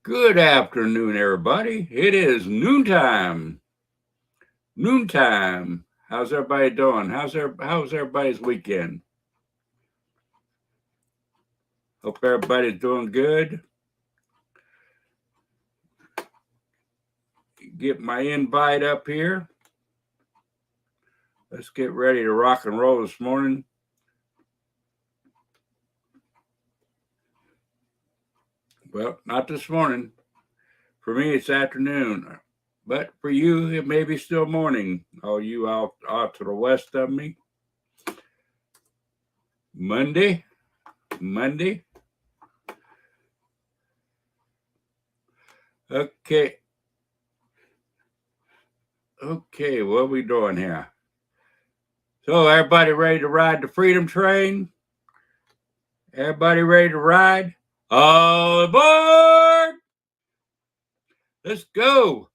Good afternoon, everybody. It is noontime. Noontime. How's everybody doing? How's everybody's weekend? Hope everybody's doing good. Get my invite up here. Let's get ready to rock and roll this morning. Well, not this morning. For me, it's afternoon. But for you, it may be still morning. All you out to the west of me. Monday. Okay. Okay, what are we doing here? So everybody ready to ride the Freedom Train? Everybody ready to ride? All aboard! Let's go.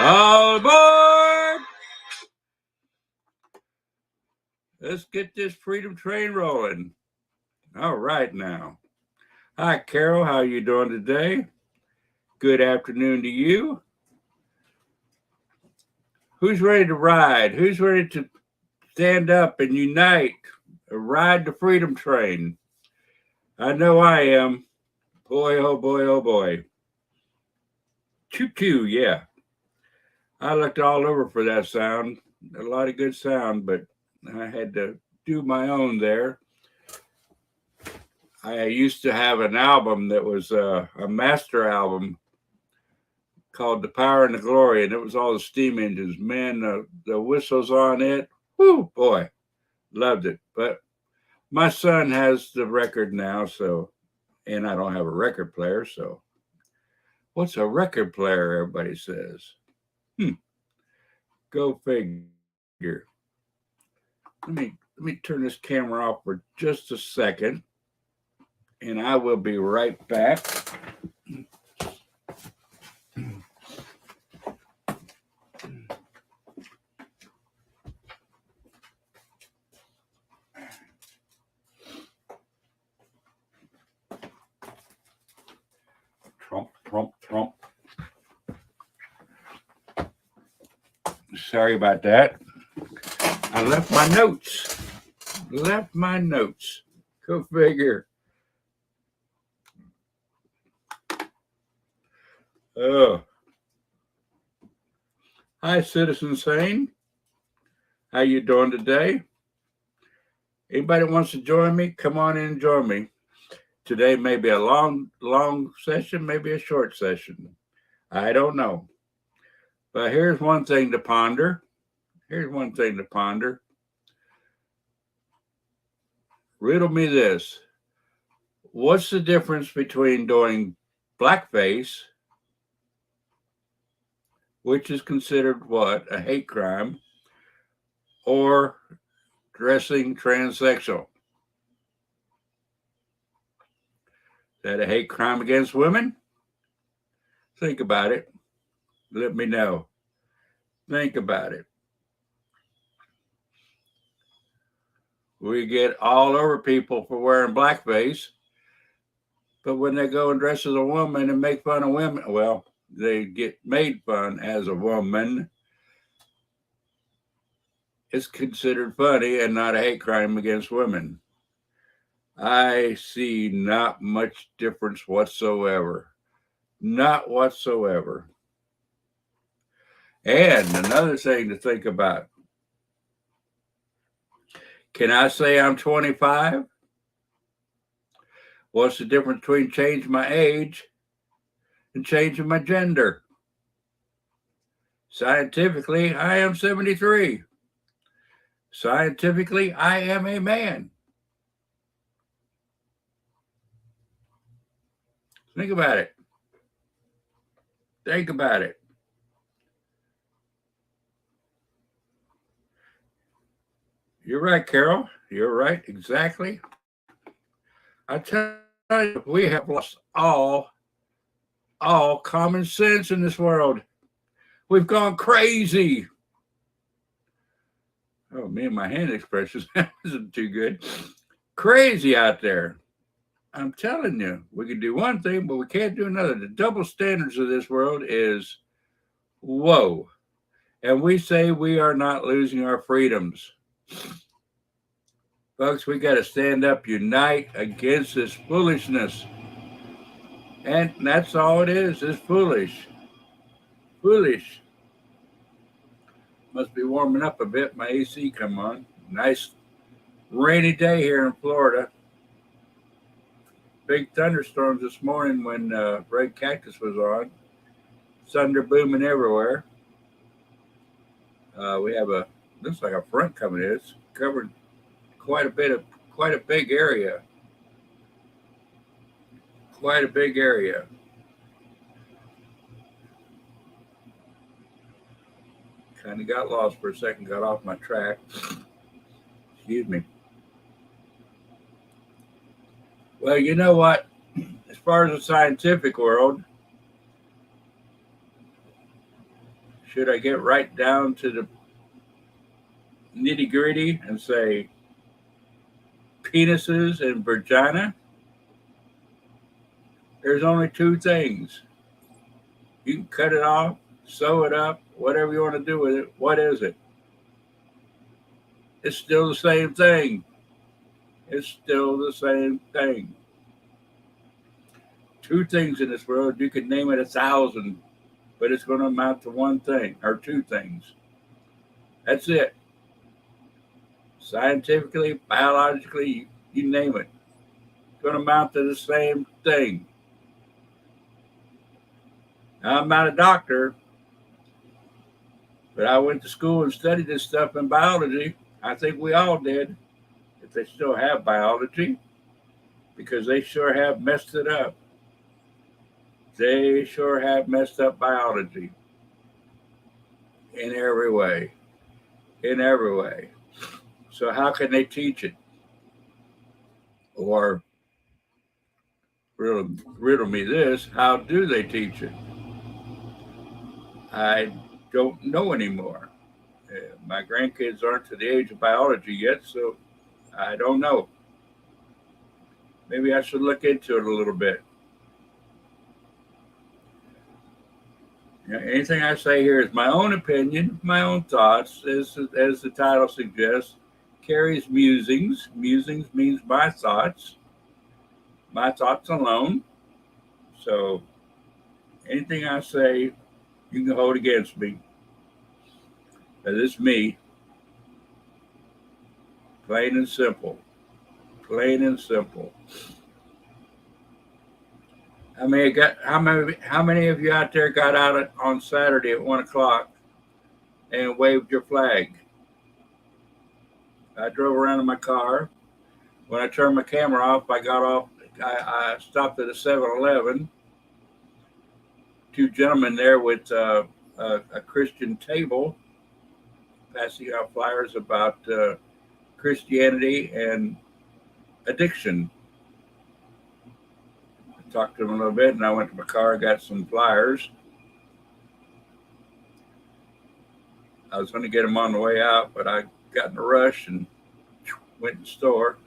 All aboard! Let's get this Freedom Train rolling. All right now. Hi, Carol. How you doing today? Good afternoon to you. Who's ready to ride? Who's ready to stand up and unite? Ride the Freedom Train. I know I am. Boy, oh boy, oh boy. Choo-choo, yeah. I looked all over for that sound. A lot of good sound, but I had to do my own there. I used to have an album that was a master album called The Power and the Glory, and it was all the steam engines. Man, the whistles on it, whoo, boy, loved it. But my son has the record now, so, and I don't have a record player, so. What's a record player, everybody says? Go figure. Let me turn this camera off for just a second, and I will be right back. Trump. Sorry about that. I left my notes. Go figure. Oh. Hi, Citizen Sane. How you doing today? Anybody wants to join me? Come on in and join me. Today may be a long session, maybe a short session. I don't know. But here's one thing to ponder. Riddle me this. What's the difference between doing blackface, which is considered what? A hate crime, or dressing transsexual? Is that a hate crime against women? Think about it. Let me know. Think about it. We get all over people for wearing blackface, but when they go and dress as a woman and make fun of women, well, they get made fun as a woman. It's considered funny and not a hate crime against women. I see not much difference whatsoever. Not whatsoever. And another thing to think about. Can I say I'm 25? What's the difference between changing my age and changing my gender? Scientifically, I am 73. Scientifically, I am a man. Think about it. You're right, Carol. You're right, exactly. I tell you, we have lost all common sense in this world. We've gone crazy. Oh, me and my hand expressions isn't too good. Crazy out there. I'm telling you, we can do one thing, but we can't do another. The double standards of this world is whoa. And we say we are not losing our freedoms. Folks, we got to stand up, unite against this foolishness. And that's all it is. It's foolish. Foolish. Must be warming up a bit. My AC come on. Nice rainy day here in Florida. Big thunderstorms this morning when Red Cactus was on. Thunder booming everywhere. We have looks like a front coming in. It's covered quite a big area. Quite a big area. Kind of got lost for a second, got off my track. Excuse me. Well, you know what? As far as the scientific world, should I get right down to the nitty gritty and say penises and vagina? There's only two things. You can cut it off, sew it up, whatever you want to do with it. What is it? It's still the same thing. It's still the same thing. Two things in this world, you could name it 1,000, but it's going to amount to one thing or two things. That's it. Scientifically, biologically, you name it. It's going to amount to the same thing. Now, I'm not a doctor, but I went to school and studied this stuff in biology. I think we all did, if they still have biology, because they sure have messed it up. They sure have messed up biology in every way. In every way. So how can they teach it? Or riddle me this, how do they teach it? I don't know anymore. My grandkids aren't to the age of biology yet, so I don't know. Maybe I should look into it a little bit. Anything I say here is my own opinion, my own thoughts, as the title suggests. Carrie's musings. Musings means my thoughts alone. So anything I say, you can hold against me. But it's me. Plain and simple. Plain and simple. How many of you out there got out on Saturday at 1:00 and waved your flag? I drove around in my car. When I turned my camera off, I got off. I stopped at a 7-Eleven. Two gentlemen there with a Christian table passing out flyers about Christianity and addiction. I talked to them a little bit, and I went to my car, got some flyers. I was going to get them on the way out, but I got in a rush and went in the store.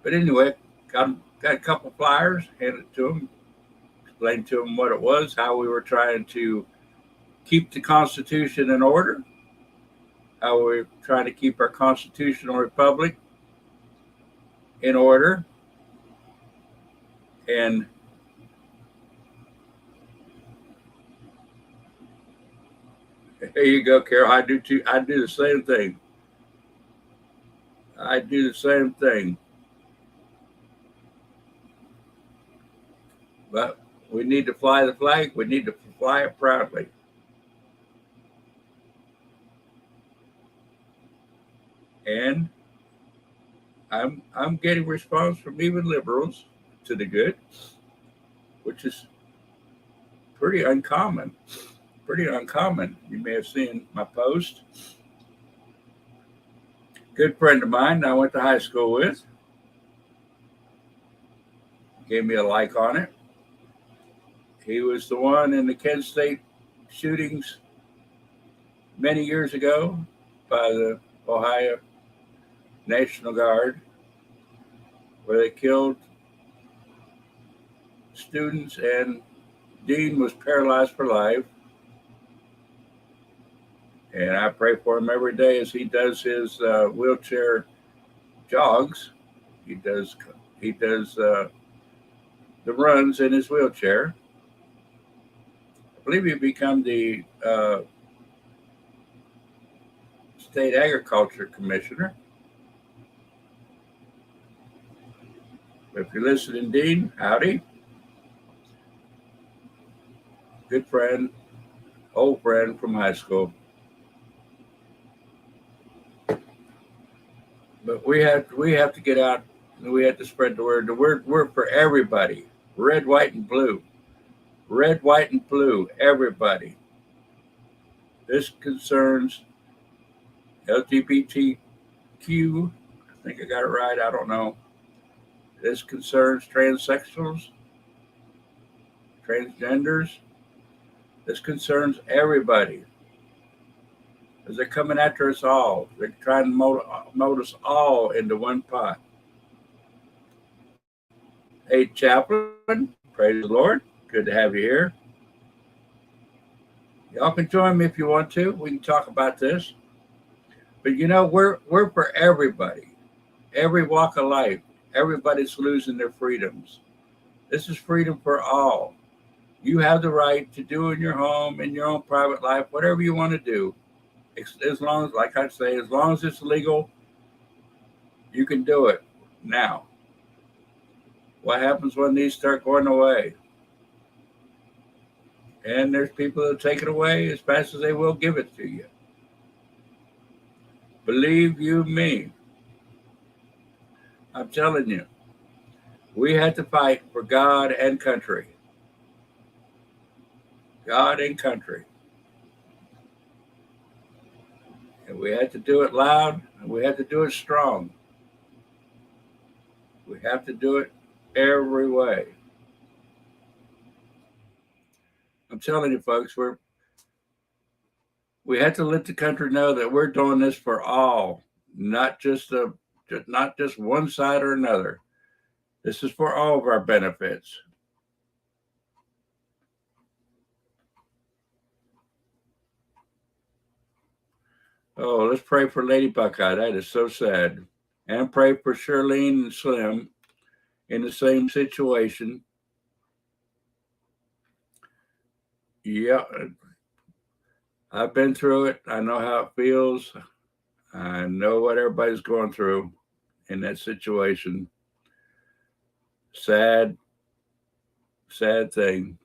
But anyway, got a couple flyers, handed it to them, explained to them what it was, how we were trying to keep the Constitution in order, how we were trying to keep our constitutional republic in order. And there you go, Carol. I do too. I do the same thing. I do the same thing. But we need to fly the flag. We need to fly it proudly. And I'm getting response from even liberals to the good, which is pretty uncommon. Pretty uncommon. You may have seen my post. Good friend of mine I went to high school with gave me a like on it. He was the one in the Kent State shootings many years ago by the Ohio National Guard, where they killed students, and Dean was paralyzed for life. And I pray for him every day as he does his wheelchair jogs. He does the runs in his wheelchair. I believe he became the state agriculture commissioner. If you're listening, Dean, howdy. Good friend, old friend from high school. But we have to get out and we have to spread the word. The word for everybody. Red, white, and blue. Red, white, and blue. Everybody. This concerns LGBTQ. I think I got it right. I don't know. This concerns transsexuals, transgenders. This concerns everybody. Because they're coming after us all. They're trying to mold us all into one pot. Hey, Chaplain, praise the Lord. Good to have you here. Y'all can join me if you want to. We can talk about this. But you know, we're for everybody, every walk of life. Everybody's losing their freedoms. This is freedom for all. You have the right to do in your home, in your own private life, whatever you want to do. As long as, like I say, as long as it's legal, you can do it now. What happens when these start going away? And there's people that take it away as fast as they will give it to you. Believe you me, I'm telling you, we had to fight for God and country. God and country. And we had to do it loud, and we had to do it strong. We have to do it every way. I'm telling you, folks, we have to let the country know that we're doing this for all, not just one side or another. This is for all of our benefits. Oh, let's pray for Lady Buckeye. That is so sad. And pray for Shirlene and Slim in the same situation. Yeah, I've been through it. I know how it feels. I know what everybody's going through in that situation. Sad, sad thing.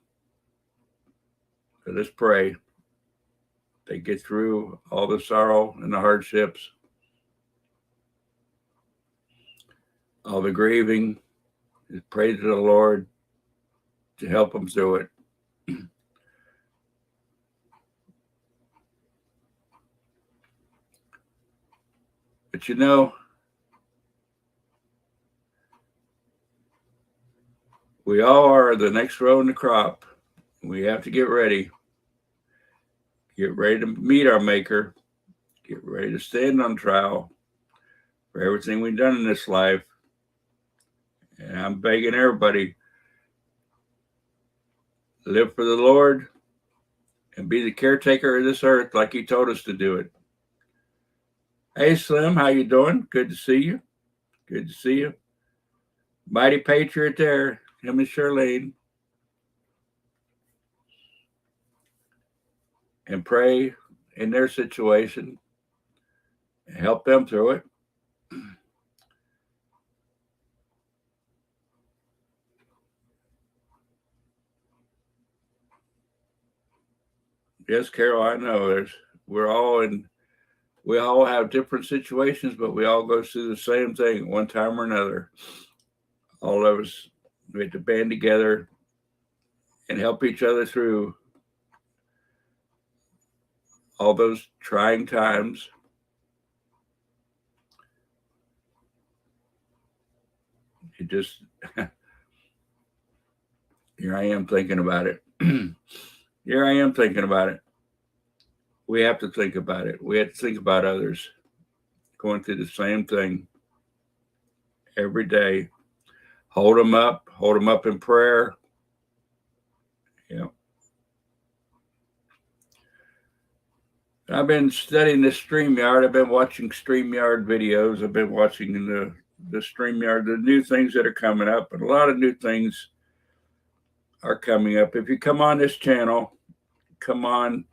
So let's pray they get through all the sorrow and the hardships, all the grieving. Just pray to the Lord to help them through it. But you know, we all are the next row in the crop. We have to get ready. Get ready to meet our Maker. Get ready to stand on trial for everything we've done in this life. And I'm begging everybody, live for the Lord and be the caretaker of this earth like he told us to do it. Hey, Slim, how you doing? Good to see you. Good to see you. Mighty Patriot there, him and Shirlene. And pray in their situation and help them through it. Yes, Carol, I know we all have different situations, but we all go through the same thing at one time or another. All of us, we have to band together and help each other through all those trying times. It just, here I am thinking about it. Here I am thinking about it. we have to think about it. We have to think about others going through the same thing every day. Hold them up in prayer. Yeah. I've been studying the StreamYard. I've been watching StreamYard videos. I've been watching the StreamYard, the new things that are coming up, and a lot of new things are coming up. If you come on this channel, come on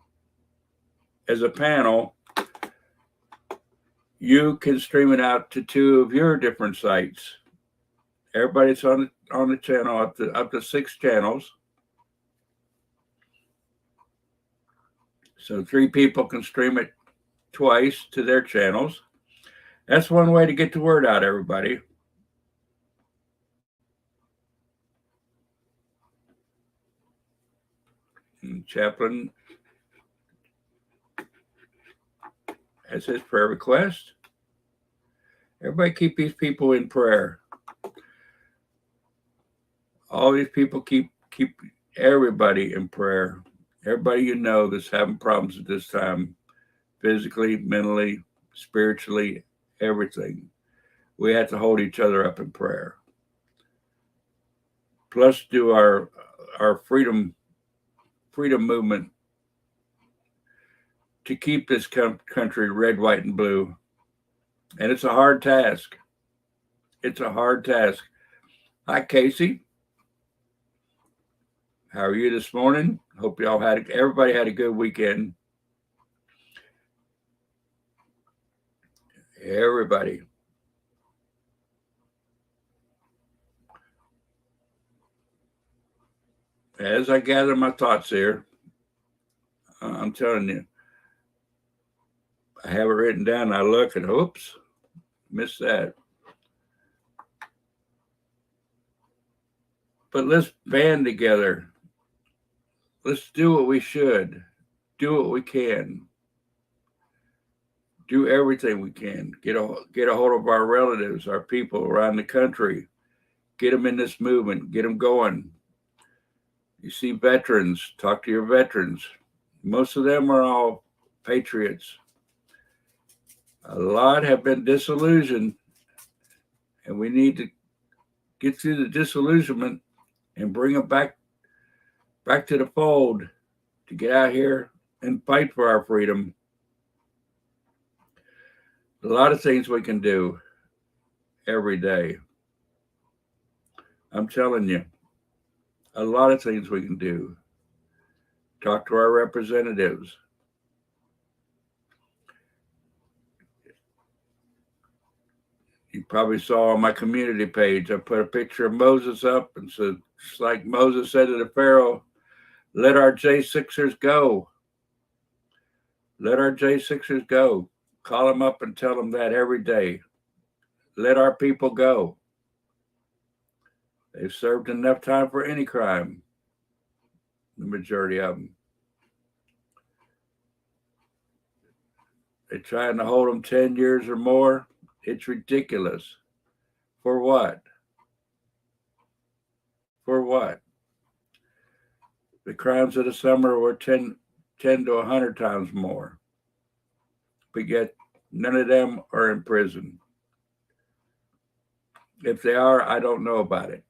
as a panel, you can stream it out to 2 of your different sites. Everybody's on the channel up to 6 channels. So 3 people can stream it twice to their channels. That's one way to get the word out, everybody. And Chaplain has his prayer request. Everybody keep these people in prayer. All these people keep everybody in prayer. Everybody you know that's having problems at this time, physically, mentally, spiritually, everything. We have to hold each other up in prayer. Plus, do our freedom movement to keep this country red, white, and blue. And it's a hard task. It's a hard task. Hi, Casey. How are you this morning? Hope everybody had a good weekend. Everybody. As I gather my thoughts here, I'm telling you, I have it written down. I look and oops, missed that. But let's band together. Let's do what we should. Do what we can. Do everything we can. Get a hold of our relatives, our people around the country. Get them in this movement. Get them going. You see veterans. Talk to your veterans. Most of them are all patriots. A lot have been disillusioned, and we need to get through the disillusionment and bring them back to the fold to get out here and fight for our freedom. A lot of things we can do every day. I'm telling you, a lot of things we can do. Talk to our representatives. You probably saw on my community page, I put a picture of Moses up and said, just like Moses said to the Pharaoh, let our J6ers go. Let our J6ers go. Call them up and tell them that every day. Let our people go. They've served enough time for any crime, the majority of them. They're trying to hold them 10 years or more. It's ridiculous. For what? For what? The crimes of the summer were 10 to 100 times more. But yet, none of them are in prison. If they are, I don't know about it.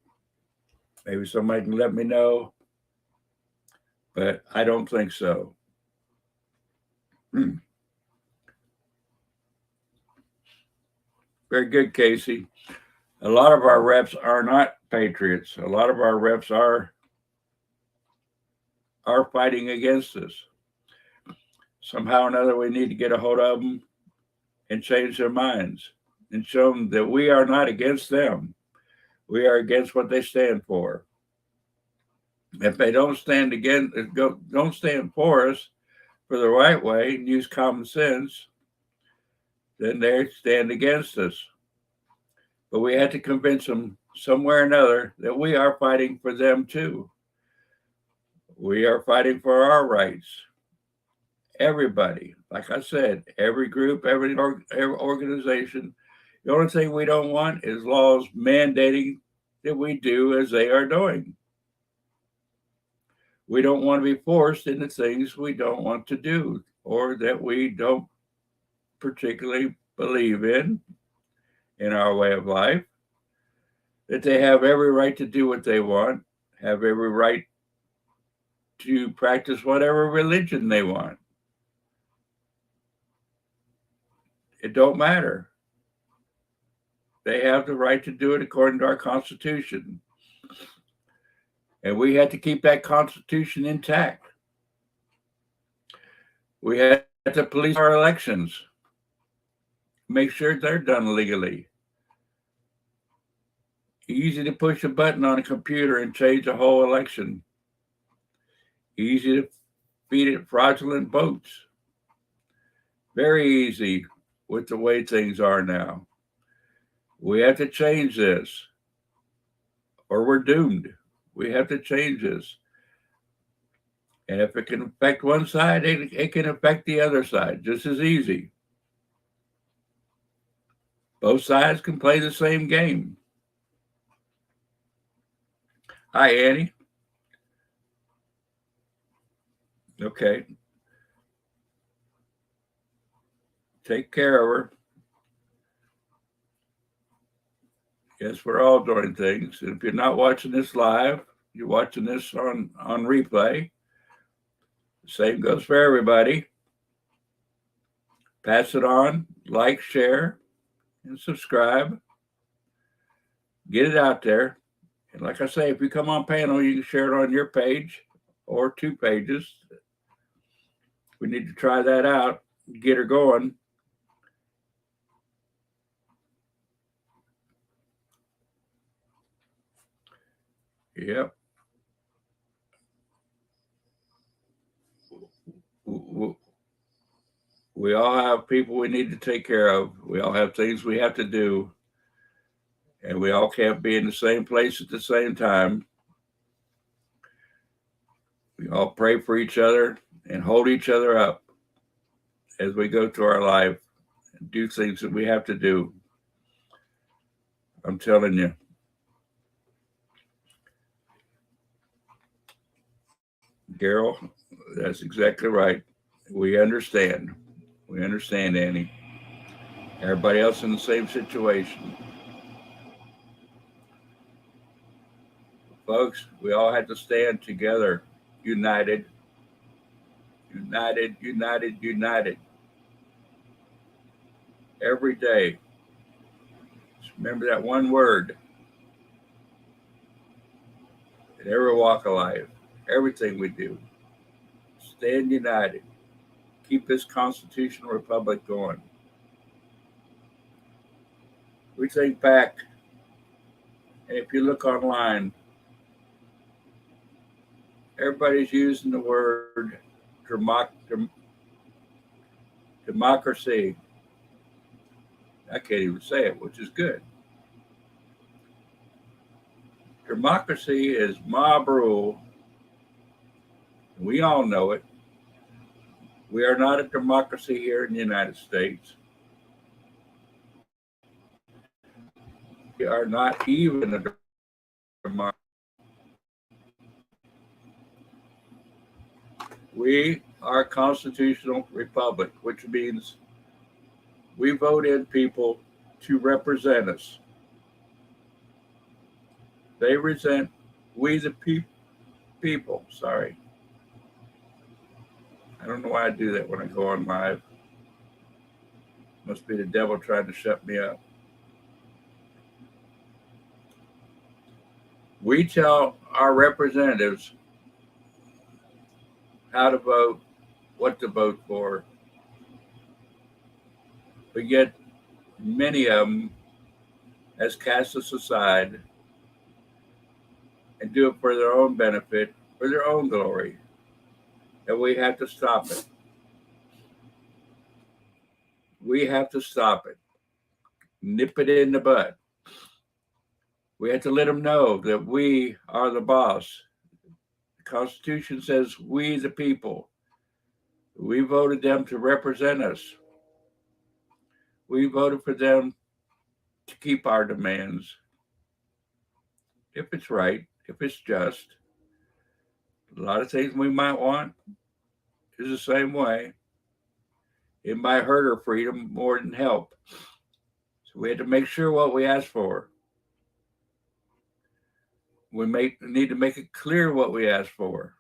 Maybe somebody can let me know, but I don't think so. Very good, Casey. A lot of our reps are not patriots. A lot of our reps are fighting against us. Somehow or another, we need to get a hold of them and change their minds and show them that we are not against them. We are against what they stand for. If they don't stand for us for the right way and use common sense, then they stand against us. But we have to convince them somewhere or another that we are fighting for them too. We are fighting for our rights. Everybody, like I said, every group, every organization. The only thing we don't want is laws mandating that we do as they are doing. We don't want to be forced into things we don't want to do or that we don't particularly believe in our way of life. That they have every right to do what they want, have every right to practice whatever religion they want. It don't matter. They have the right to do it according to our Constitution. And we have to keep that Constitution intact. We have to police our elections, make sure they're done legally. Easy to push a button on a computer and change a whole election. Easy to feed it fraudulent votes. Very easy with the way things are now. We have to change this or we're doomed. We have to change this. And if it can affect one side, it can affect the other side just as easy. Both sides can play the same game. Hi, Annie. Okay. Take care of her. Yes, we're all doing things. And if you're not watching this live, you're watching this on replay. The same goes for everybody. Pass it on, like, share, and subscribe. Get it out there. And like I say, if you come on panel, you can share it on your page or 2 pages. We need to try that out, get her going. Yep. We all have people we need to take care of. We all have things we have to do. And we all can't be in the same place at the same time. We all pray for each other and hold each other up as we go through our life and do things that we have to do. I'm telling you. Carol, that's exactly right. We understand. We understand, Annie. Everybody else in the same situation. Folks, we all had to stand together, united, united, united, united. Every day. Just remember that one word. In every walk of life, everything we do. Stand united. Keep this constitutional republic going. We think back, and if you look online, everybody's using the word democracy. I can't even say it, which is good. Democracy is mob rule. We all know it. We are not a democracy here in the United States. We are not even a democracy. We are a constitutional republic, which means we vote in people to represent us. They represent we the people. Sorry. I don't know why I do that when I go on live. Must be the devil trying to shut me up. We tell our representatives how to vote, what to vote for. But yet, many of them has cast us aside and do it for their own benefit, for their own glory. And we have to stop it. We have to stop it. Nip it in the bud. We have to let them know that we are the boss. The Constitution says we the people. We voted them to represent us. We voted for them to keep our demands. If it's right, if it's just, A lot of things we might want is the same way. It might hurt our freedom more than help. So we have to make sure what we ask for. We need to make it clear what we ask for,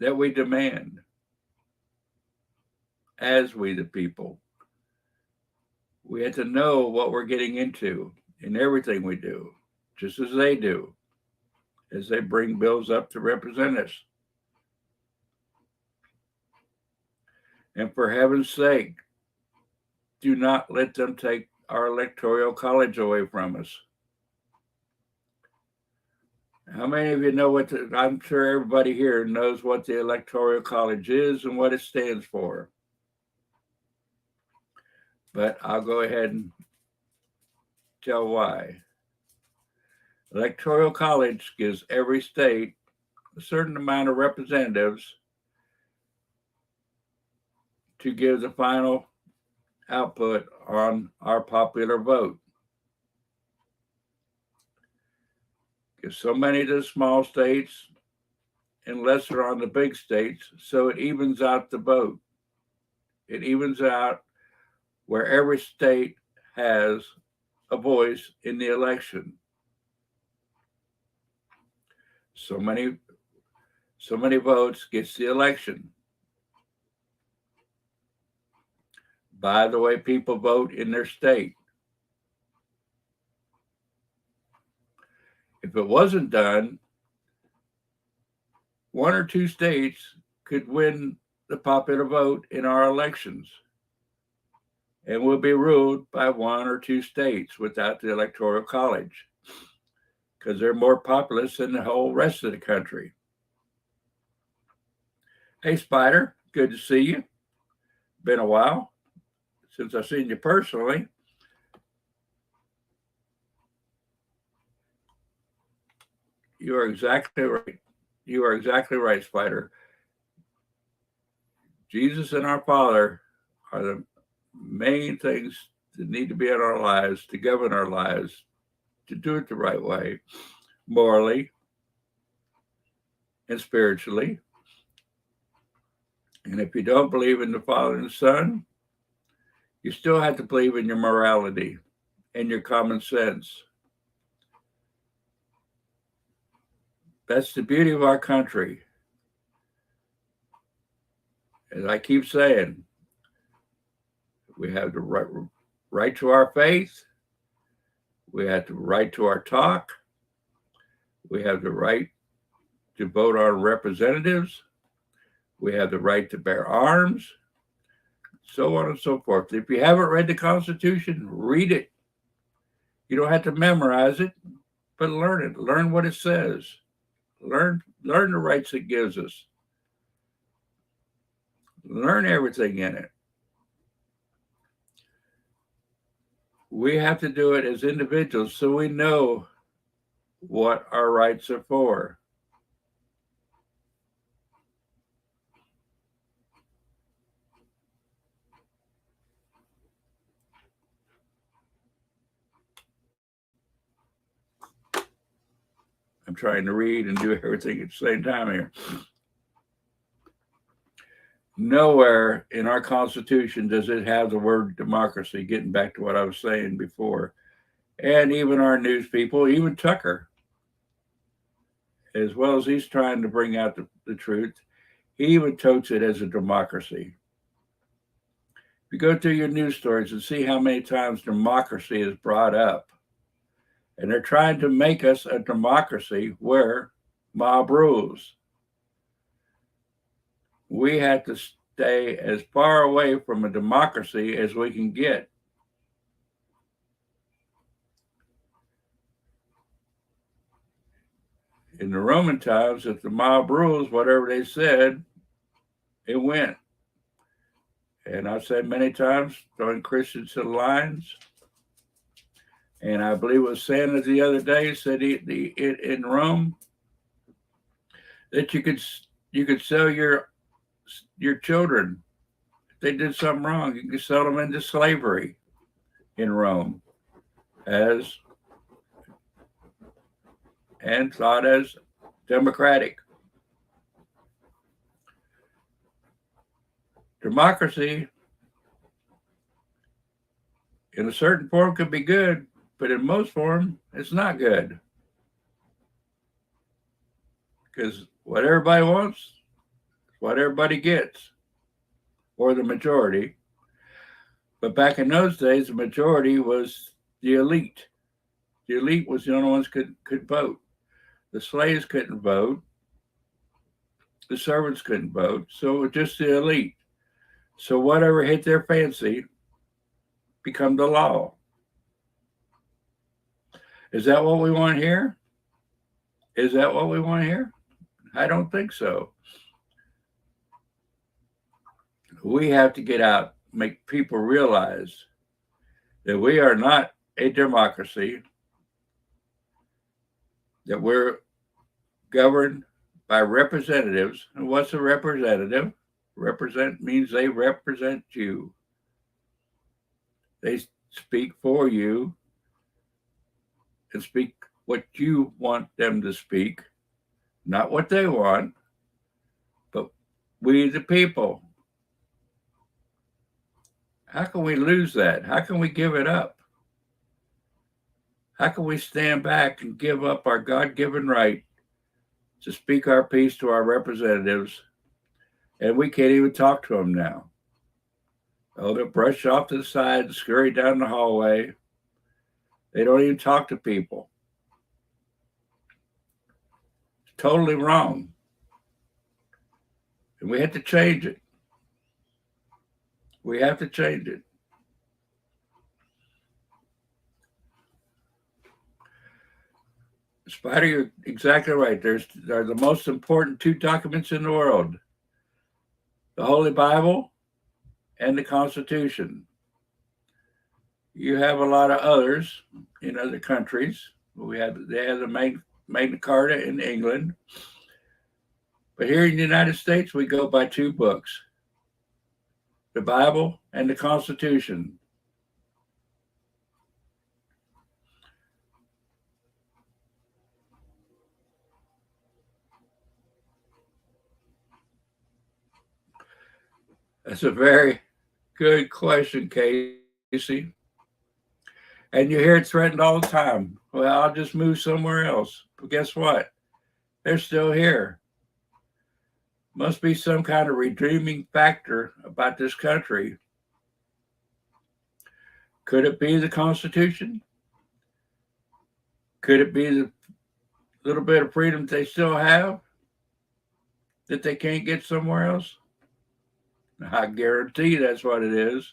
that we demand as we the people. We have to know what we're getting into in everything we do, just as they do, as they bring bills up to represent us. And for heaven's sake, do not let them take our electoral college away from us. How many of you know what I'm sure everybody here knows what the electoral college is and what it stands for. But I'll go ahead and tell why. Electoral college gives every state a certain amount of representatives to give the final output on our popular vote. Give so many to the small states and lesser on the big states, so it evens out the vote. It evens out where every state has a voice in the election. So many votes gets the election. By the way people vote in their state. If it wasn't done, one or two states could win the popular vote in our elections, and we'll be ruled by one or two states without the electoral college, because they're more populous than the whole rest of the country. Hey, Spider, good to see you. Been a while since I've seen you personally. You are exactly right. You are exactly right, Spider. Jesus and our Father are the main things that need to be in our lives, to govern our lives, to do it the right way, morally and spiritually. And if you don't believe in the Father and the Son, you still have to believe in your morality and your common sense. That's the beauty of our country. As I keep saying, we have the right to our faith. We have the right to our talk. We have the right to vote on representatives. We have the right to bear arms, so on and so forth. If you haven't read the Constitution, read it. You don't have to memorize it, but learn it. Learn what it says. Learn the rights it gives us. Learn everything in it. We have to do it as individuals so we know what our rights are for. I'm trying to read and do everything at the same time here. Nowhere in our Constitution does it have the word democracy, getting back to what I was saying before. And even our news people, even Tucker, as well as he's trying to bring out the truth, he even totes it as a democracy. If you go through your news stories and see how many times democracy is brought up, and they're trying to make us a democracy where mob rules. We have to stay as far away from a democracy as we can get. In the Roman times, if the mob rules, whatever they said, it went. And I've said many times, throwing Christians to the lions. And I believe it was Santa the other day said in Rome that you could sell your children if they did something wrong. You could sell them into slavery in Rome, and thought as democratic. Democracy, in a certain form, could be good, but in most form, it's not good. Because what everybody wants, what everybody gets, or the majority. But back in those days, the majority was the elite. The elite was the only ones could vote. The slaves couldn't vote. The servants couldn't vote. So it was just the elite. So whatever hit their fancy become the law. Is that what we want here? Is that what we want here? I don't think so. We have to get out, make people realize that we are not a democracy, that we're governed by representatives. And what's a representative? Represent means they represent you. They speak for you and speak what you want them to speak, not what they want, but we the people. How can we lose that? How can we give it up? How can we stand back and give up our God-given right to speak our piece to our representatives, and we can't even talk to them now? Oh, they'll brush off to the side and scurry down the hallway. They don't even talk to people. It's totally wrong. And we have to change it. We have to change it. Spider, you're exactly right. They're the most important two documents in the world: the Holy Bible and the Constitution. You have a lot of others in other countries. They have the Magna Carta in England. But here in the United States, we go by two books: the Bible and the Constitution. That's a very good question, Casey. And you hear it threatened all the time. Well, I'll just move somewhere else. But guess what? They're still here. Must be some kind of redeeming factor about this country. Could it be the Constitution? Could it be the little bit of freedom they still have that they can't get somewhere else? I guarantee that's what it is.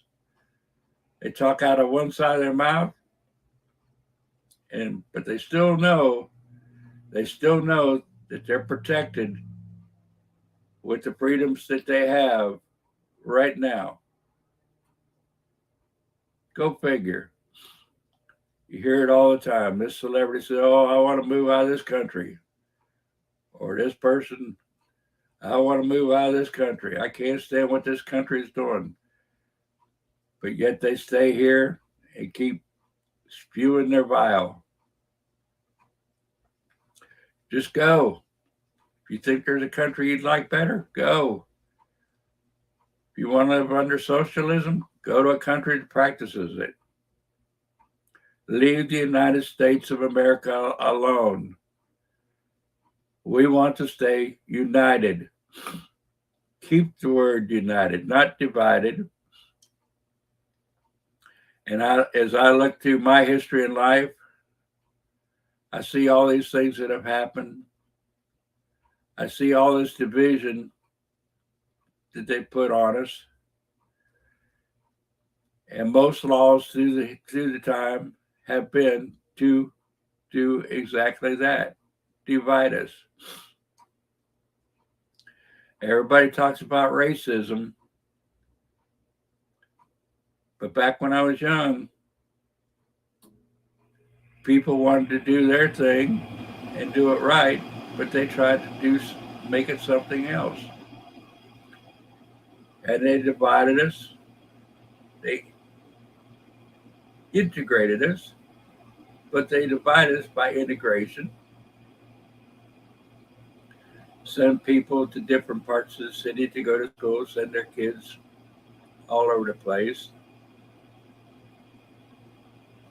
They talk out of one side of their mouth, but they still know that they're protected with the freedoms that they have right now. Go figure. You hear it all the time. This celebrity says, "Oh, I want to move out of this country," or this person, "I want to move out of this country. I can't stand what this country is doing." But yet they stay here and keep spewing their bile. Just go. If you think there's a country you'd like better, go. If you want to live under socialism, go to a country that practices it. Leave the United States of America alone. We want to stay united. Keep the word united, not divided. And as I look through my history in life, I see all these things that have happened. I see all this division that they put on us. And most laws through the time have been to do exactly that, divide us. Everybody talks about racism. But back when I was young, people wanted to do their thing and do it right, but they tried to make it something else. And they divided us. They integrated us, but they divided us by integration. Send people to different parts of the city to go to school, send their kids all over the place.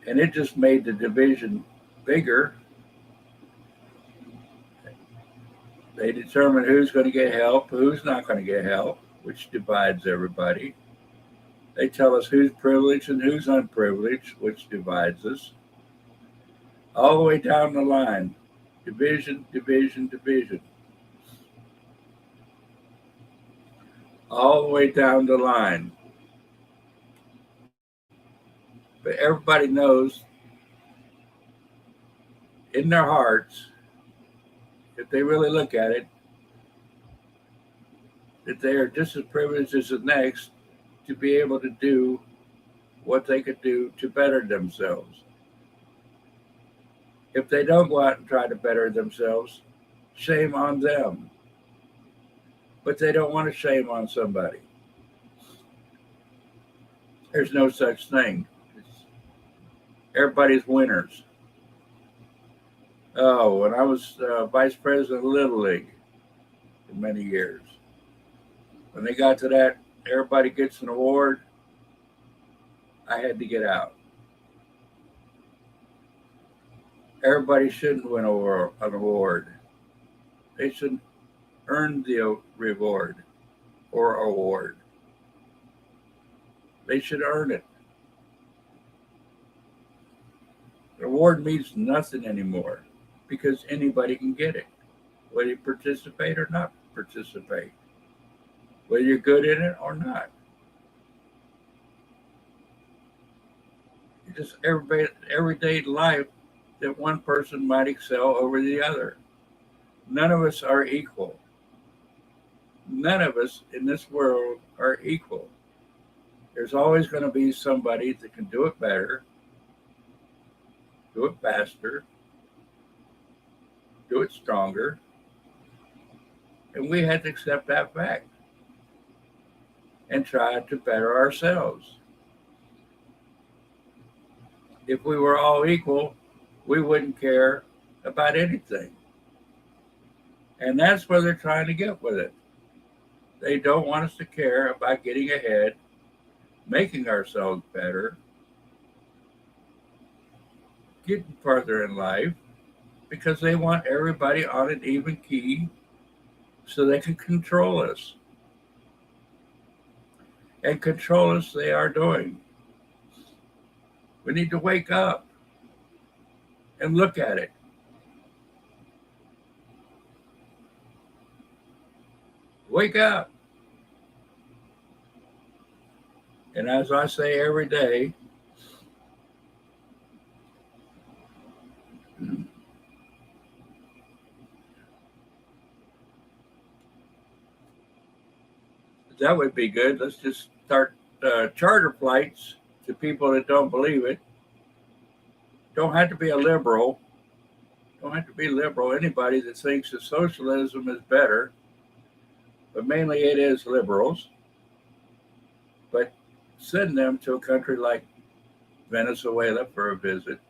And it just made the division bigger. They determine who's going to get help, who's not going to get help, which divides everybody. They tell us who's privileged and who's unprivileged, which divides us. All the way down the line. Division, division, division. All the way down the line. But everybody knows in their hearts, if they really look at it, that they are just as privileged as the next to be able to do what they could do to better themselves. If they don't go out and try to better themselves, shame on them. But they don't want to shame on somebody. There's no such thing. Everybody's winners. Oh, when I was vice president of Little League for many years, when they got to that, everybody gets an award, I had to get out. Everybody shouldn't win an award. They should earn the reward or award. They should earn it. The award means nothing anymore because anybody can get it, whether you participate or not participate, whether you're good in it or not. It's just everyday life that one person might excel over the other. None of us are equal. None of us in this world are equal. There's always going to be somebody that can do it better, do it faster, do it stronger. And we had to accept that fact and try to better ourselves. If we were all equal, we wouldn't care about anything. And that's where they're trying to get with it. They don't want us to care about getting ahead, making ourselves better, getting further in life, because they want everybody on an even key so they can control us. And control us they are doing. We need to wake up and look at it. Wake up. And as I say every day, that would be good. Let's just start charter flights to people that don't believe it. Don't have to be a liberal. Don't have to be liberal. Anybody that thinks that socialism is better, but mainly it is liberals. But send them to a country like Venezuela for a visit.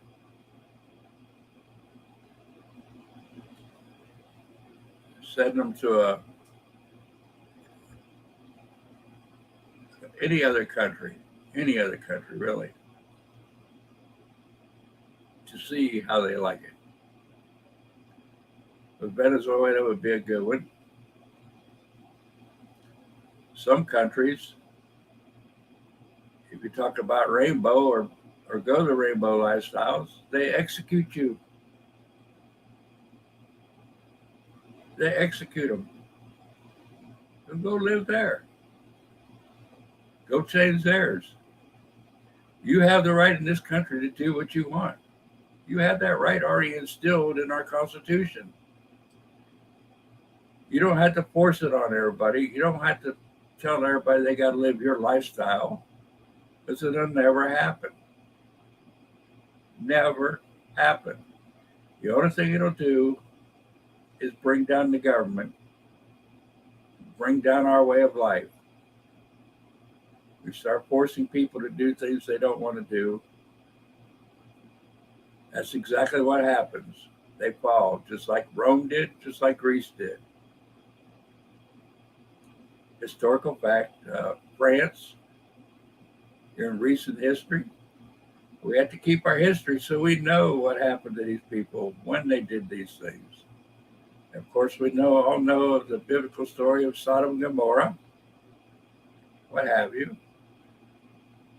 Send them to any other country really, to see how they like it. But Venezuela would be a good one. Some countries, if you talk about rainbow or go the rainbow lifestyles, they execute you. They execute them. And go live there. Go change theirs. You have the right in this country to do what you want. You have that right already instilled in our Constitution. You don't have to force it on everybody. You don't have to tell everybody they got to live your lifestyle, because it'll never happen. Never happen. The only thing it'll do is bring down the government, bring down our way of life. We start forcing people to do things they don't want to do. That's exactly what happens. They fall, just like Rome did, just like Greece did. Historical fact, France in recent history. We have to keep our history so we know what happened to these people when they did these things. Of course, we all know of the biblical story of Sodom and Gomorrah, what have you.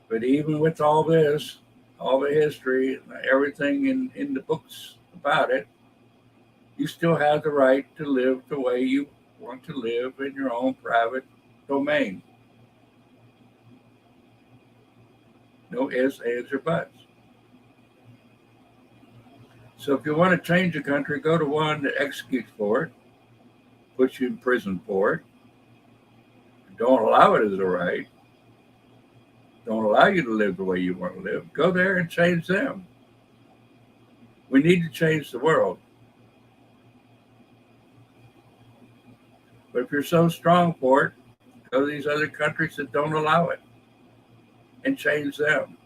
But even with all this, all the history, everything in the books about it, you still have the right to live the way you want to live in your own private domain. No ifs, ands, or buts. So if you want to change a country, go to one that executes for it, puts you in prison for it, don't allow it as a right, don't allow you to live the way you want to live. Go there and change them. We need to change the world. But if you're so strong for it, go to these other countries that don't allow it and change them.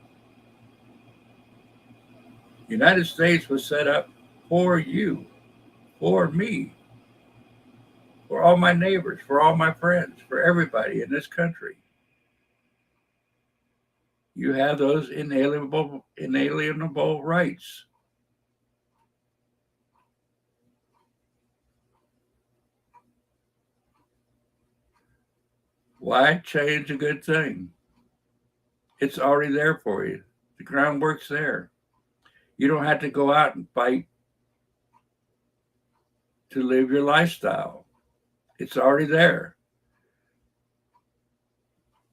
The United States was set up for you, for me, for all my neighbors, for all my friends, for everybody in this country. You have those inalienable rights. Why change a good thing? It's already there for you. The groundwork's there. You don't have to go out and fight to live your lifestyle. It's already there.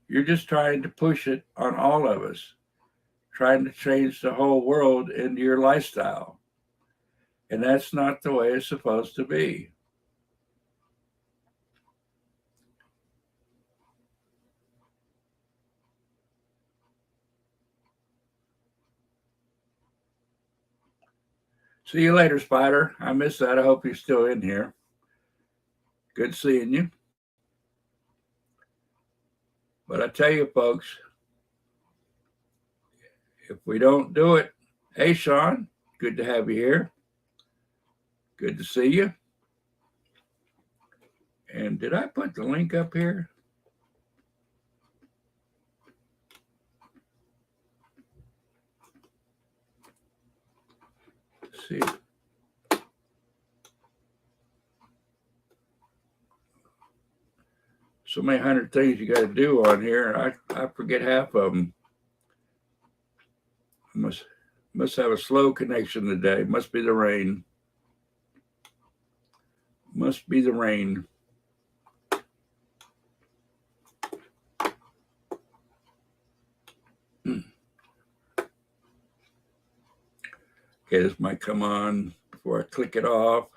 You're just trying to push it on all of us, trying to change the whole world into your lifestyle. And that's not the way it's supposed to be. See you later, Spider. I missed that. I hope you're still in here. Good seeing you. But I tell you, folks, if we don't do it, hey, Sean, good to have you here. Good to see you. And did I put the link up here? Let's see. So many hundred things you got to do on here. I forget half of them. Must have a slow connection today. Must be the rain. Must be the rain. Okay, this might come on before I click it off.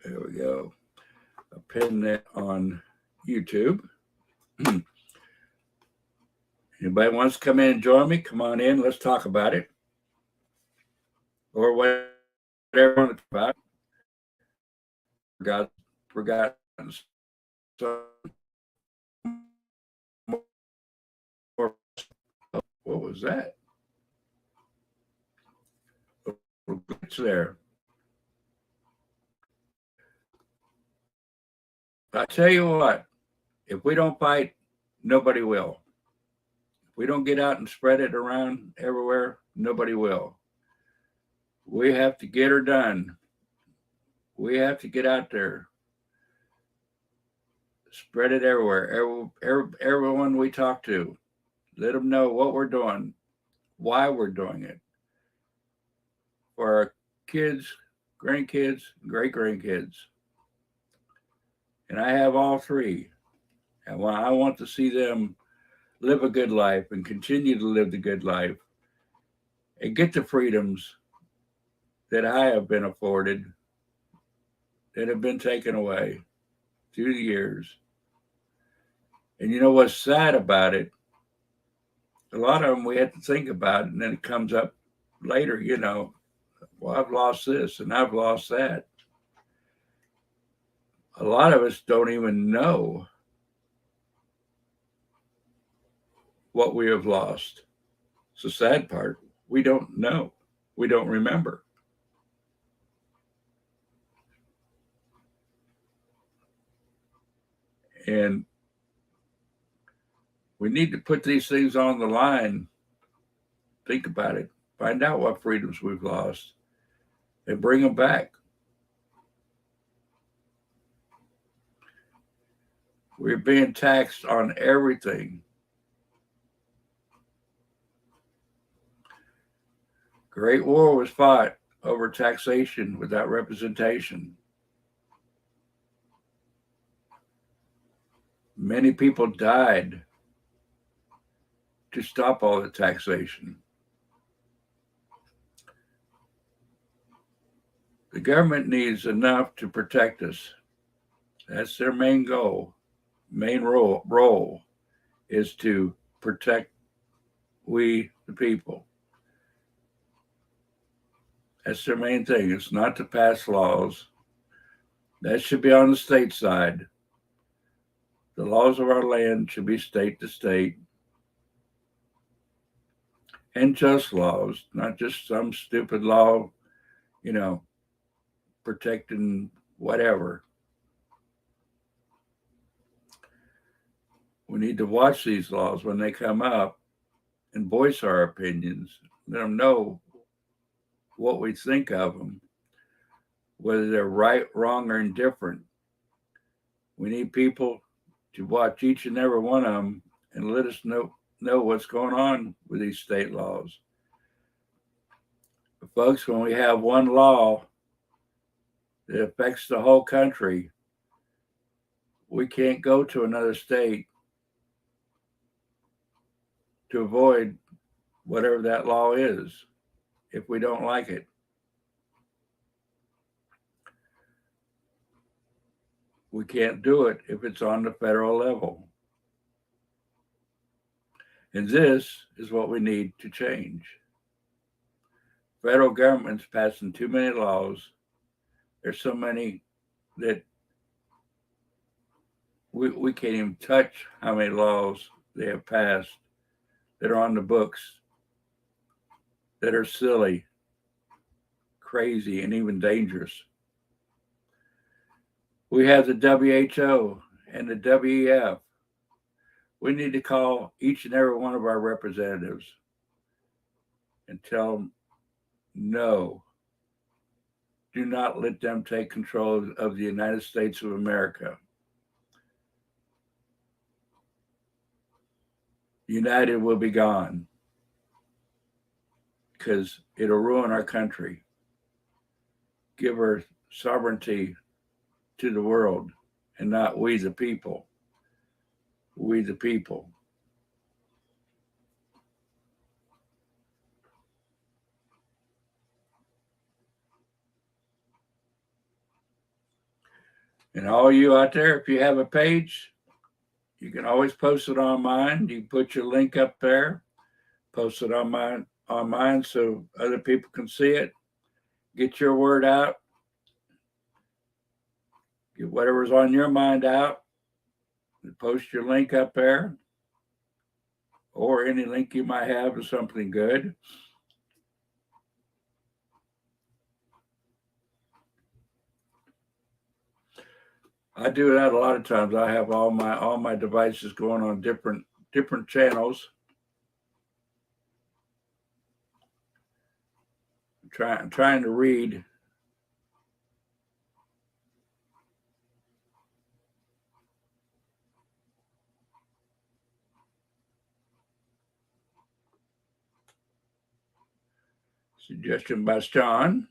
There we go. I'll pin that on YouTube. Anybody wants to come in and join me? Come on in. Let's talk about it. Or whatever it's about. Forgotten. So, what was that? It's there. I tell you what, if we don't fight, nobody will. If we don't get out and spread it around everywhere, nobody will. We have to get her done. We have to get out there, spread it everywhere. Everyone we talk to, let them know what we're doing, why we're doing it, for our kids, grandkids, great grandkids. And I have all three. And I want to see them live a good life and continue to live the good life and get the freedoms that I have been afforded that have been taken away through the years. And you know what's sad about it? A lot of them we have to think about it, and then it comes up later, well, I've lost this and I've lost that. A lot of us don't even know what we have lost. It's the sad part. We don't know. We don't remember. And we need to put these things on the line. Think about it. Find out what freedoms we've lost and bring them back. We're being taxed on everything. Great war was fought over taxation without representation. Many people died to stop all the taxation. The government needs enough to protect us. That's their main goal. Main role is to protect we, the people. That's their main thing. It's not to pass laws. That should be on the state side. The laws of our land should be state to state. And just laws, not just some stupid law, protecting whatever. We need to watch these laws when they come up and voice our opinions. Let them know what we think of them, whether they're right, wrong, or indifferent. We need people to watch each and every one of them and let us know what's going on with these state laws. But folks, when we have one law that affects the whole country, we can't go to another state to avoid whatever that law is if we don't like it. We can't do it if it's on the federal level. And this is what we need to change. Federal government's passing too many laws. There's so many that we can't even touch how many laws they have passed that are on the books that are silly, crazy, and even dangerous. We have the WHO and the WEF. We need to call each and every one of our representatives and tell them, no, do not let them take control of the United States of America. United will be gone because it'll ruin our country. Give our sovereignty to the world and not we the people. We the people. And all you out there, if you have a page, you can always post it on mine. You can put your link up there, post it on mine so other people can see it. Get your word out. Get whatever's on your mind out. And post your link up there. Or any link you might have to something good. I do that a lot of times. I have all my devices going on different channels. I'm trying to read. Suggestion by John.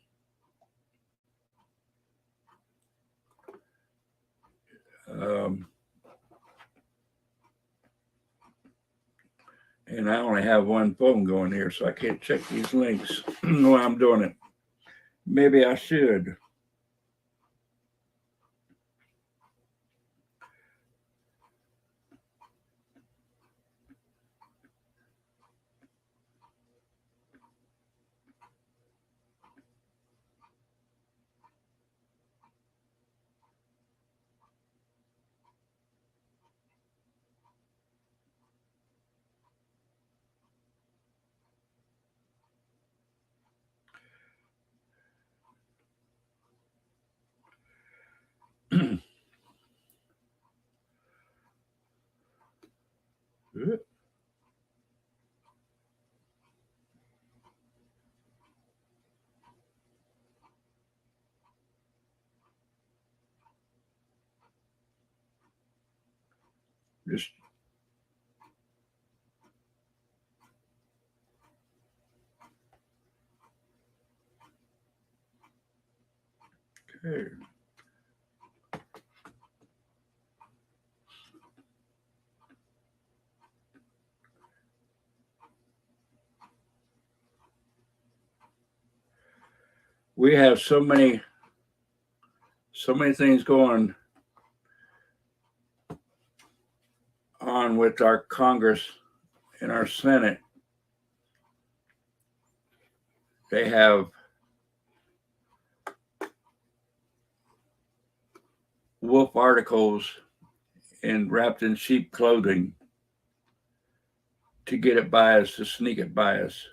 And I only have one phone going here, so I can't check these links while I'm doing it. Maybe I should. Just okay. We have so many things going on with our Congress and our Senate. They have wolf articles wrapped in sheep clothing to get it by us, to sneak it by us.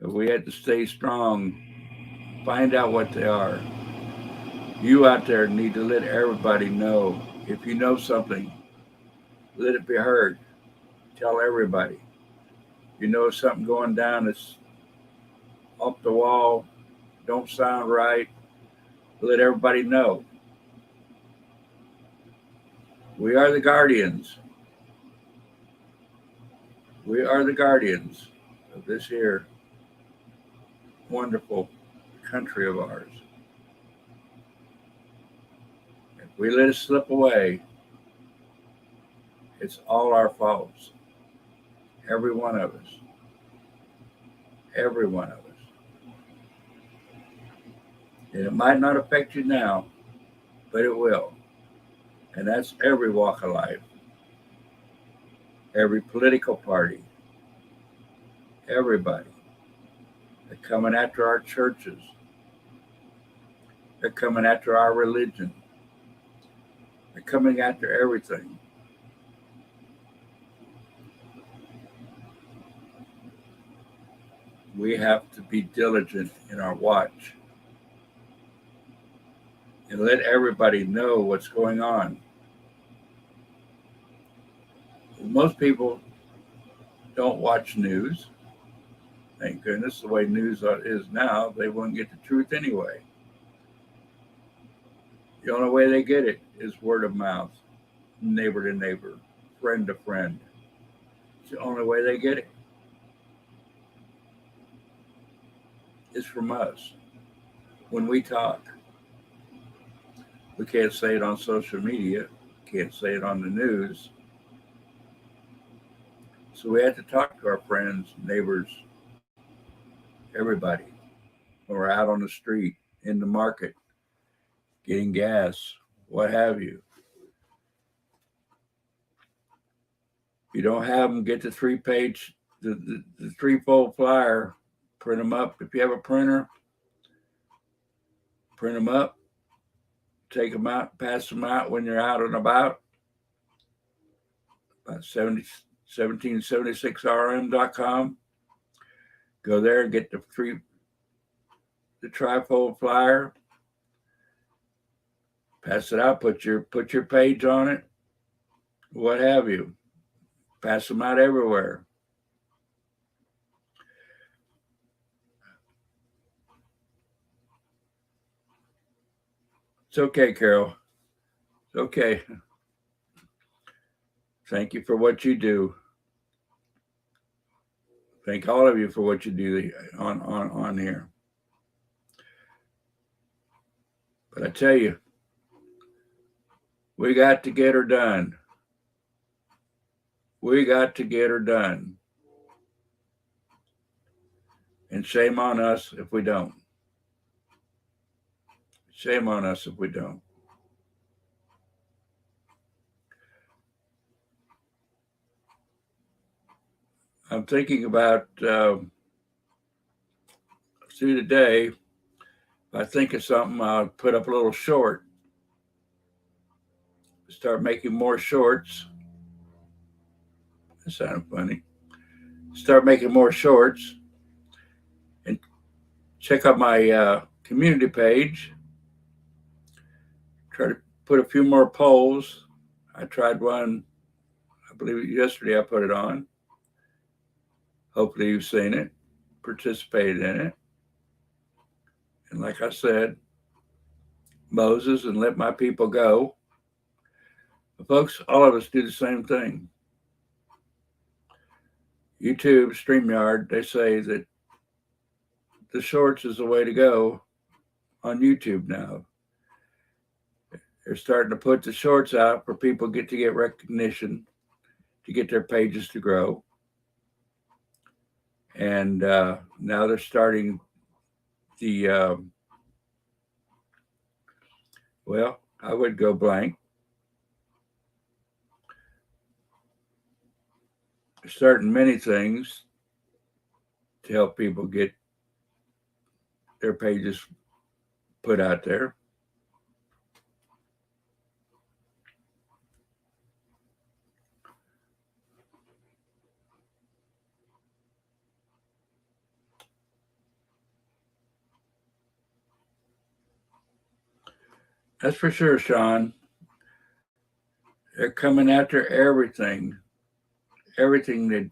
But we had to stay strong, find out what they are. You out there need to let everybody know. If you know something, let it be heard. Tell everybody. You know something going down that's off the wall, don't sound right, let everybody know. We are the guardians. We are the guardians of this here wonderful country of ours. If we let it slip away, it's all our faults. Every one of us. Every one of us. And it might not affect you now, but it will. And that's every walk of life, every political party, everybody. They're coming after our churches. They're coming after our religion. They're coming after everything. We have to be diligent in our watch and let everybody know what's going on. Most people don't watch news. Thank goodness, the way news is now, they won't get the truth anyway. The only way they get it is word of mouth, neighbor to neighbor, friend to friend. It's the only way they get it. It's from us. When we talk, we can't say it on social media, can't say it on the news. So we have to talk to our friends, neighbors, everybody. When we're out on the street, in the market, getting gas, what have you. If you don't have them, get the three-page, the three-fold flyer, print them up. If you have a printer, print them up, take them out, pass them out when you're out and about. About 1776rm.com. Go there and get the trifold flyer. Pass it out. Put your page on it. What have you? Pass them out everywhere. It's okay, Carol. It's okay. Thank you for what you do. Thank all of you for what you do on here. But I tell you, we got to get her done. We got to get her done. And shame on us if we don't. Shame on us if we don't. I'm thinking about through the day. If I think of something, I'll put up a little short. Start making more shorts. That sounded funny. Start making more shorts. And check out my community page. Try to put a few more polls. I tried one, I believe yesterday I put it on. Hopefully you've seen it, participated in it. And like I said, Moses and let my people go. But folks, all of us do the same thing. YouTube, StreamYard, they say that the shorts is the way to go on YouTube now. They're starting to put the shorts out for people to get recognition, to get their pages to grow. And now they're starting the, well, I would go blank. They're starting many things to help people get their pages put out there. That's for sure, Sean. They're coming after everything that,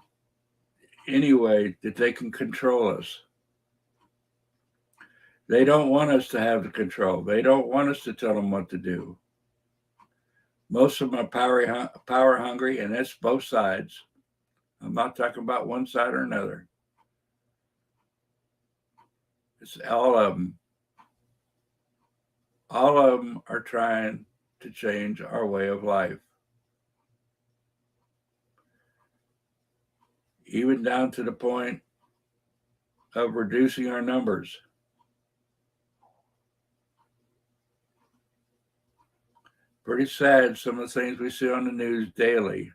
any way that they can control us. They don't want us to have the control. They don't want us to tell them what to do. Most of them are power hungry, and that's both sides. I'm not talking about one side or another. It's all of them. All of them are trying to change our way of life. Even down to the point of reducing our numbers. Pretty sad, some of the things we see on the news daily.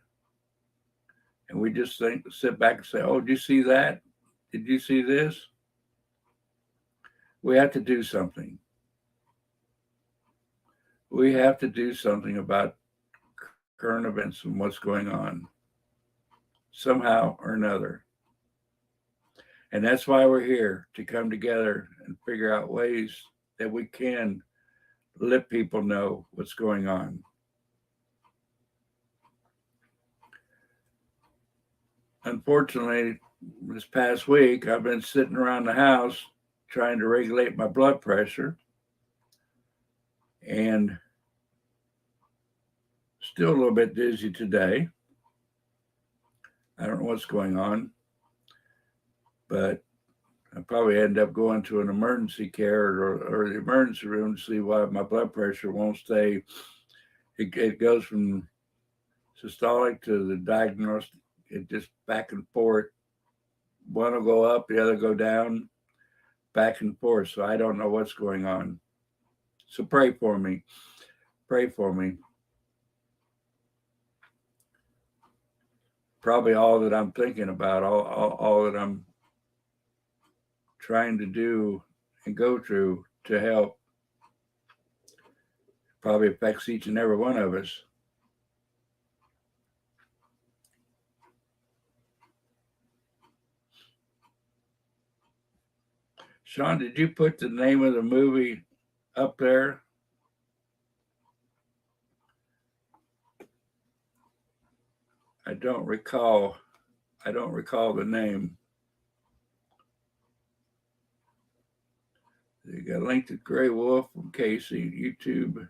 And we just sit back and say, oh, did you see that? Did you see this? We have to do something. We have to do something about current events and what's going on, somehow or another. And that's why we're here, to come together and figure out ways that we can let people know what's going on. Unfortunately, this past week, I've been sitting around the house trying to regulate my blood pressure, and still a little bit dizzy today. I don't know what's going on, but I probably end up going to an emergency care or the emergency room to see why my blood pressure won't stay. It goes from systolic to the diagnosed. It just back and forth. One will go up, the other go down, back and forth. So I don't know what's going on. So pray for me. Pray for me. Probably all that I'm thinking about, all that I'm trying to do and go through to help, probably affects each and every one of us. Sean, did you put the name of the movie up there? I don't recall the name. You got a link to Grey Wolf from Casey, YouTube.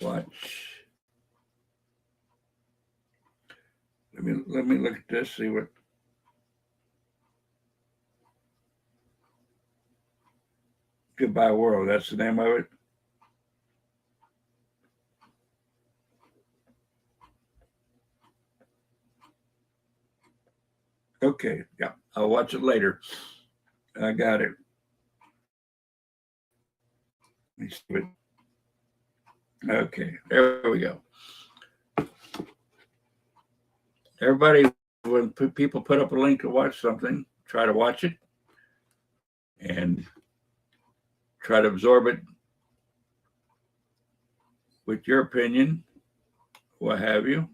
Watch. Let me look at this, see what. Goodbye World, that's the name of it. Okay, yeah, I'll watch it later. I got it. Let me see it. Okay, there we go. Everybody, when people put up a link to watch something, try to watch it and try to absorb it with your opinion, what have you.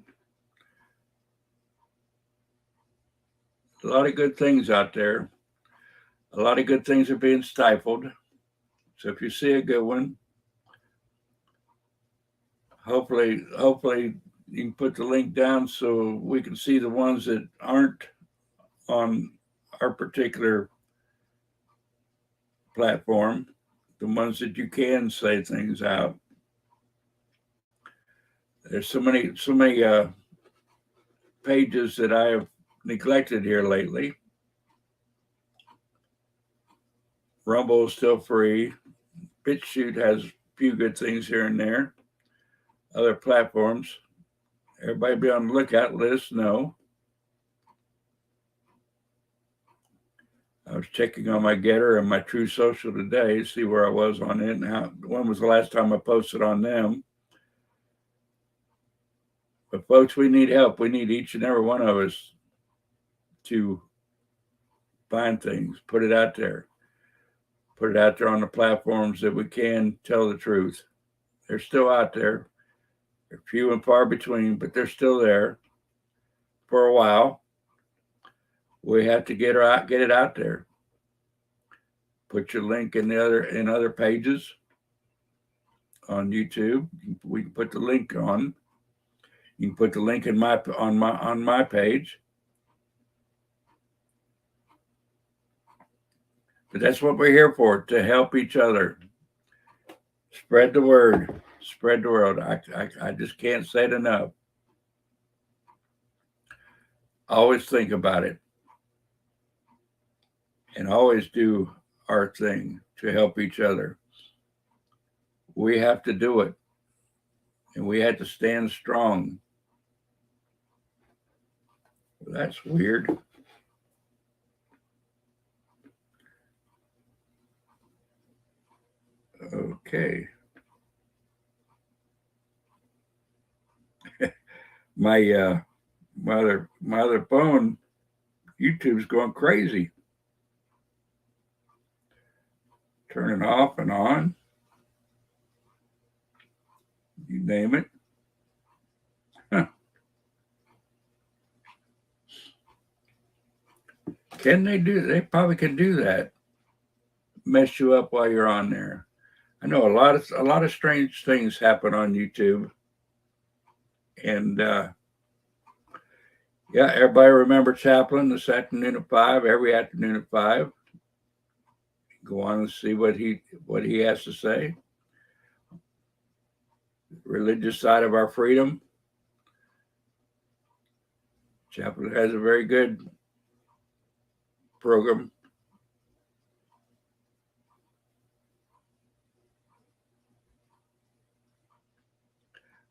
A lot of good things out there. A lot of good things are being stifled. So if you see a good one, hopefully you can put the link down so we can see the ones that aren't on our particular platform, the ones that you can say things out. There's so many pages that I have neglected here lately. Rumble is still free. BitChute has a few good things here and there. Other platforms. Everybody be on the lookout. Let us know. I was checking on my Getter and my True Social today to see where I was on it and how. When was the last time I posted on them? But folks, we need help. We need each and every one of us to find things, put it out there. Put it out there on the platforms that we can tell the truth. They're still out there. They're few and far between, but they're still there for a while. We have to get it out there. Put your link in other pages on YouTube. We can put the link on. You can put the link on my page. But that's what we're here for, to help each other. Spread the word. Spread the word. I just can't say it enough. Always think about it. And always do our thing to help each other. We have to do it. And we have to stand strong. Well, that's weird. Okay. my other phone, YouTube's going crazy. Turning off and on. You name it. Huh. Can they do? They probably can do that. Mess you up while you're on there. I know a lot of strange things happen on YouTube. And yeah, everybody remember Chaplain this afternoon at 5, every afternoon at 5. Go on and see what he has to say. Religious side of our freedom. Chaplain has a very good program.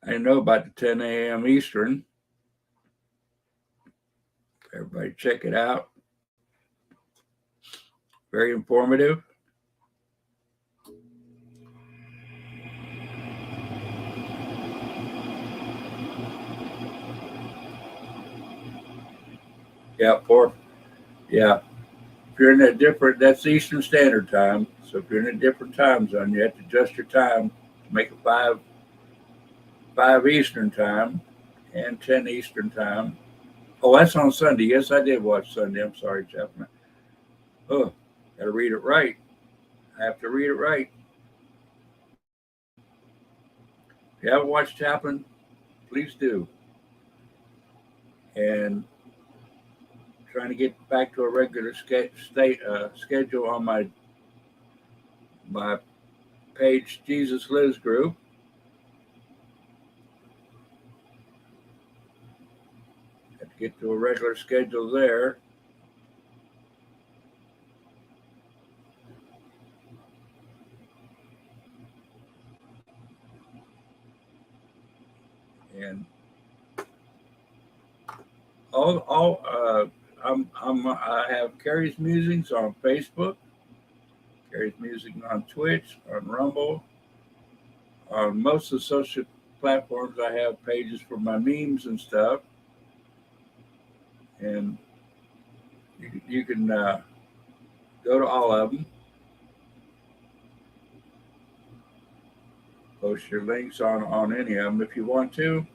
I know about the 10 a.m. Eastern. Everybody check it out. Very informative. Yeah, if you're in a different, that's Eastern Standard Time. So if you're in a different time zone, you have to adjust your time to make it 5 Eastern Time and 10 Eastern Time. Oh, that's on Sunday. Yes, I did watch Sunday. I'm sorry, Chaplain. Oh, got to read it right. I have to read it right. If you haven't watched Chaplain, please do. And trying to get back to a regular schedule on my page, Jesus Lives group. Have to get to a regular schedule there. And I have Carrie's Musings on Facebook, Carrie's Music on Twitch, on Rumble, on most of the social platforms. I have pages for my memes and stuff, and you can go to all of them. Post your links on any of them if you want to.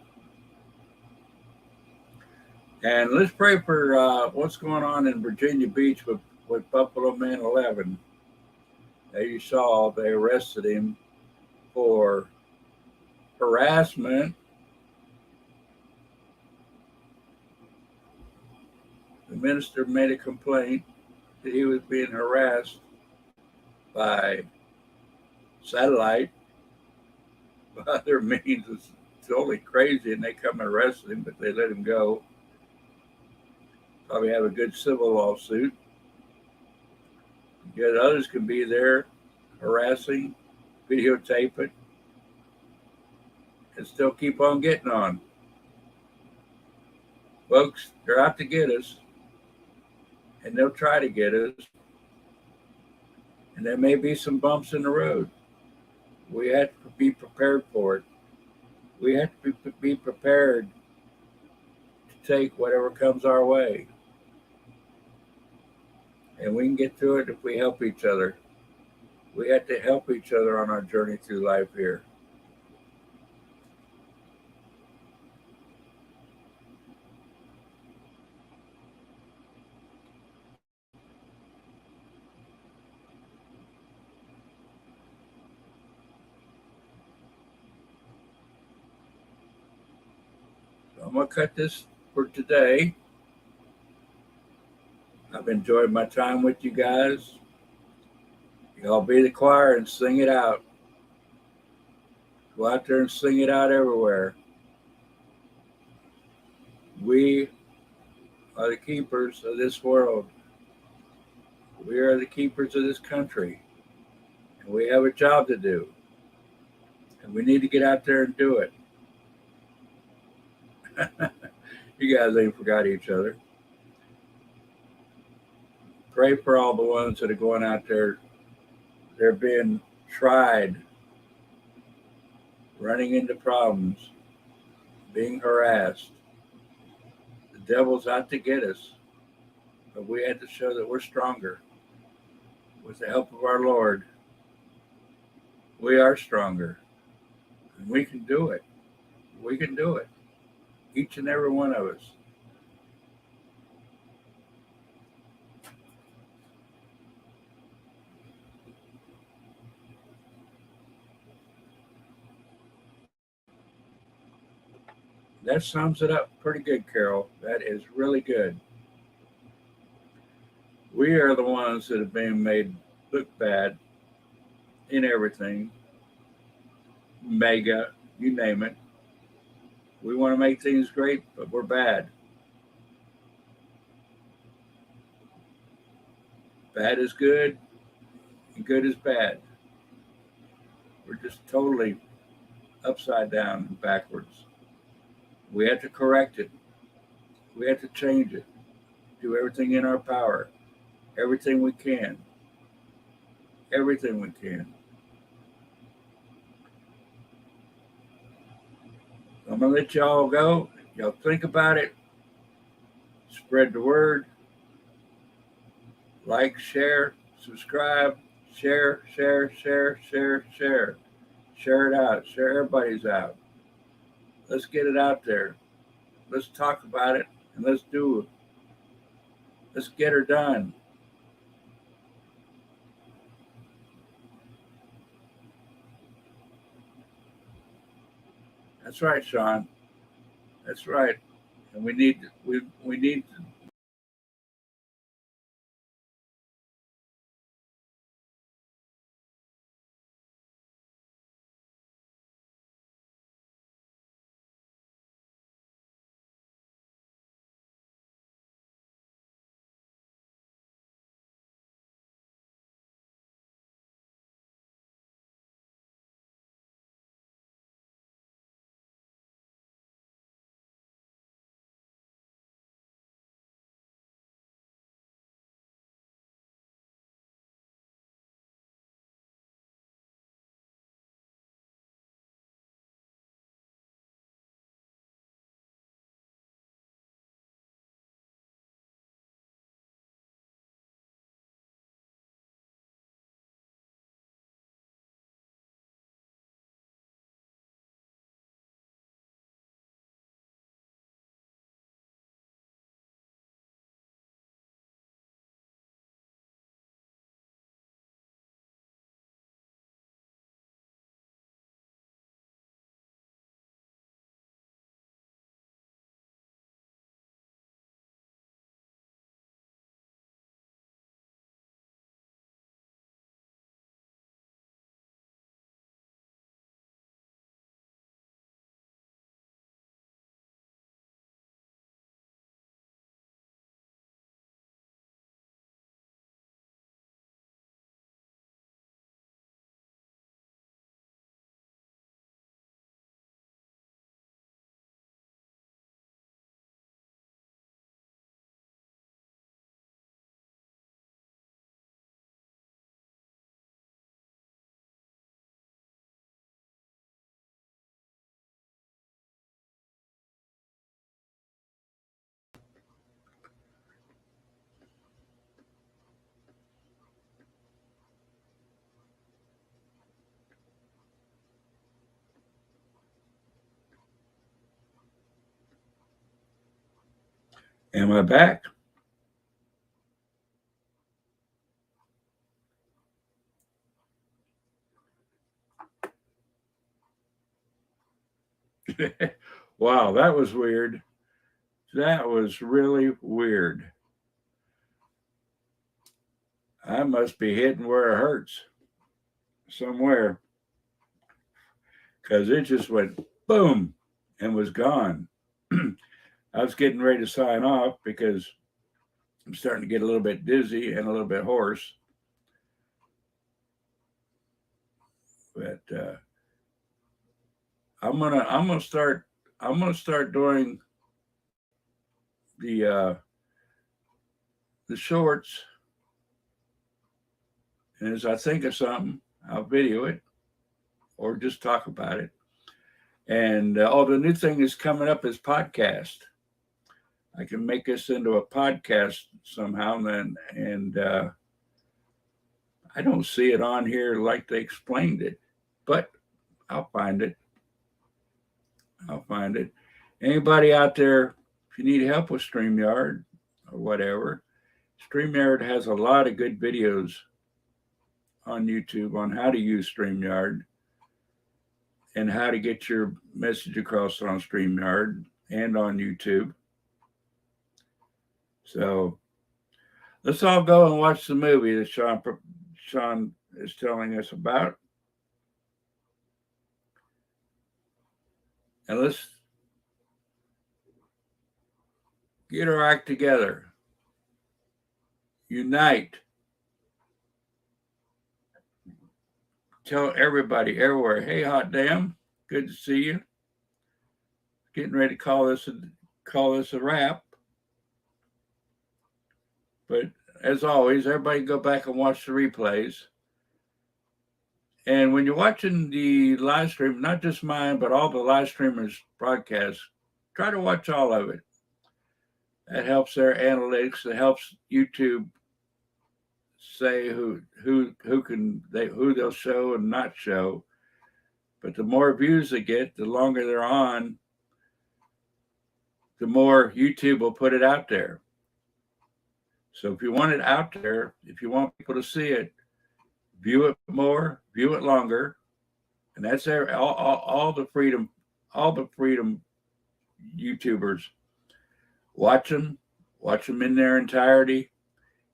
And let's pray for what's going on in Virginia Beach with Buffalo Man 11. As you saw, they arrested him for harassment. The minister made a complaint that he was being harassed by satellite, by other means. It's totally crazy, and they come and arrested him, but they let him go. Probably have a good civil lawsuit. Yet others can be there harassing, videotape it, and still keep on getting on. Folks, they're out to get us, and they'll try to get us, and there may be some bumps in the road. We have to be prepared for it. We have to be prepared to take whatever comes our way. And we can get through it if we help each other. We have to help each other on our journey through life here. So I'm going to cut this for today. I've enjoyed my time with you guys. Y'all be the choir and sing it out. Go out there and sing it out everywhere. We are the keepers of this world. We are the keepers of this country. And we have a job to do. And we need to get out there and do it. You guys ain't forgot each other. Pray for all the ones that are going out there. They're being tried, running into problems, being harassed. The devil's out to get us. But we have to show that we're stronger. With the help of our Lord, we are stronger. And we can do it. We can do it. Each and every one of us. That sums it up pretty good, Carol. That is really good. We are the ones that have been made look bad in everything. Mega, you name it. We want to make things great, but we're bad. Bad is good, and good is bad. We're just totally upside down and backwards. We have to correct it. We have to change it. Do everything in our power. Everything we can. Everything we can. I'm going to let y'all go. Y'all think about it. Spread the word. Like, share, subscribe, share, share, share, share, share. Share it out. Share everybody's out. Let's get it out there. Let's talk about it and let's do it. Let's get her done. That's right, Sean. That's right. And we need to Am I back? Wow, that was weird. That was really weird. I must be hitting where it hurts somewhere because it just went boom and was gone. I was getting ready to sign off because I'm starting to get a little bit dizzy and a little bit hoarse. But I'm gonna start doing the the shorts, and as I think of something, I'll video it or just talk about it. And the new thing is coming up is podcast. I can make this into a podcast somehow, and I don't see it on here like they explained it, but I'll find it. I'll find it. Anybody out there, if you need help with StreamYard or whatever, StreamYard has a lot of good videos on YouTube on how to use StreamYard and how to get your message across on StreamYard and on YouTube. So let's all go and watch the movie that Sean is telling us about. And let's get our act together. Unite. Tell everybody everywhere, hey, hot damn, good to see you. Getting ready to call this a wrap. But as always, everybody go back and watch the replays. And when you're watching the live stream, not just mine, but all the live streamers' broadcasts, try to watch all of it. That helps their analytics. It helps YouTube say who they'll show and not show. But the more views they get, the longer they're on, the more YouTube will put it out there. So if you want it out there, if you want people to see it, view it more, view it longer, and that's there. All the freedom YouTubers. Watch them in their entirety.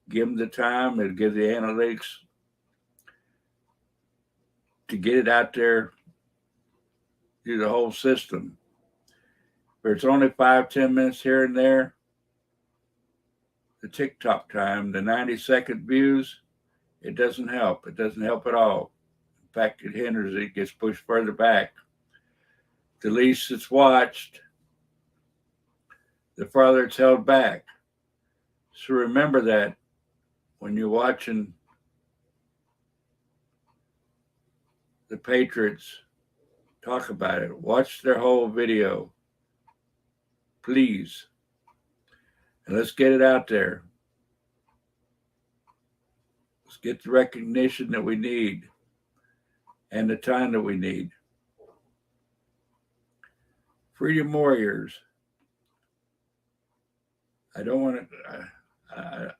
Give them the time and give the analytics to get it out there through the whole system. If it's only 5-10 minutes here and there, the TikTok time, the 90-second views, it doesn't help. It doesn't help at all. In fact, it hinders it. It gets pushed further back. The least it's watched, the farther it's held back. So remember that when you're watching the Patriots talk about it, watch their whole video, please. And let's get it out there. Let's get the recognition that we need and the time that we need. Freedom warriors. I don't want to.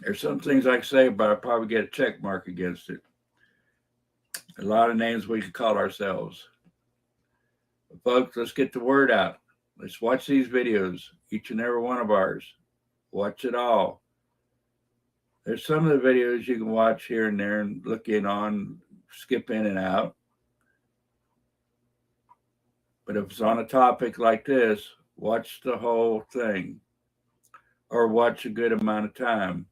There's some things I can say, but I'll probably get a check mark against it. A lot of names we could call ourselves. But folks, let's get the word out. Let's watch these videos, each and every one of ours. Watch it all. There's some of the videos you can watch here and there and look in on, skip in and out. But if it's on a topic like this, watch the whole thing or watch a good amount of time.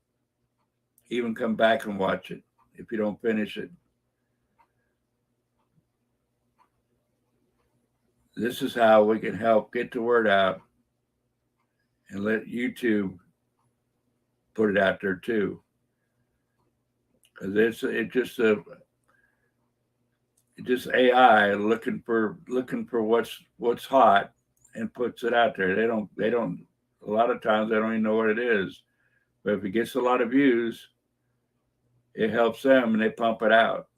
Even come back and watch it if you don't finish it. This is how we can help get the word out and let YouTube put it out there too. Because it's just AI looking for what's hot and puts it out there. They don't a lot of times they don't even know what it is. But if it gets a lot of views, it helps them and they pump it out.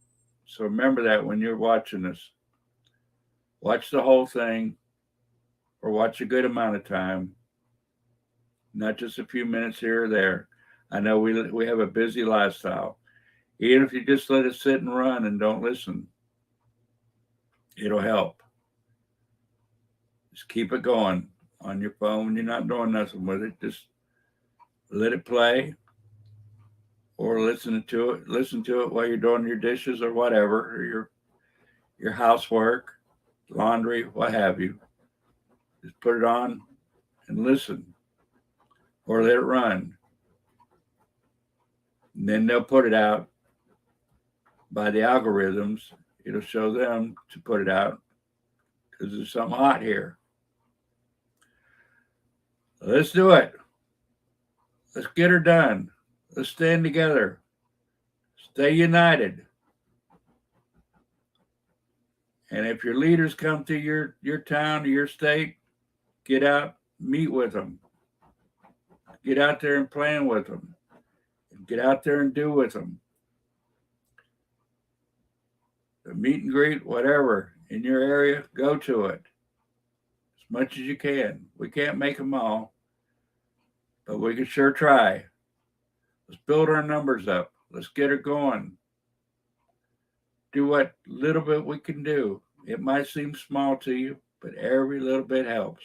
So remember that when you're watching this. Watch the whole thing or watch a good amount of time, not just a few minutes here or there. I know we have a busy lifestyle. Even if you just let it sit and run and don't listen, it'll help. Just keep it going on your phone when you're not doing nothing with it. Just let it play or listen to it. Listen to it while you're doing your dishes or whatever, or your housework, laundry, what have you. Just put it on and listen or let it run. And then they'll put it out by the algorithms. It'll show them to put it out because there's something hot here. Let's do it. Let's get her done. Let's stand together. Stay united. And if your leaders come to your town or your state, get out, meet with them. Get out there and plan with them. Get out there and do with them. The meet and greet, whatever, in your area, go to it as much as you can. We can't make them all, but we can sure try. Let's build our numbers up. Let's get it going. Do what little bit we can do. It might seem small to you, but every little bit helps.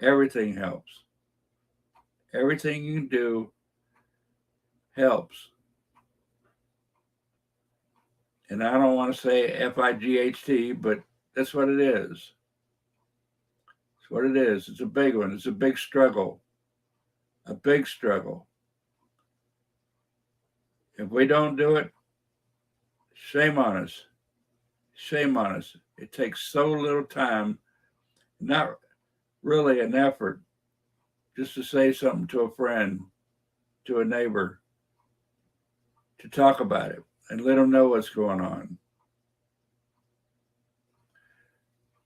Everything helps. Everything you can do helps. And I don't want to say FIGHT, but that's what it is. It's what it is. It's a big one. It's a big struggle. A big struggle. If we don't do it, shame on us. Shame on us. It takes so little time, not really an effort, just to say something to a friend, to a neighbor, to talk about it and let them know what's going on.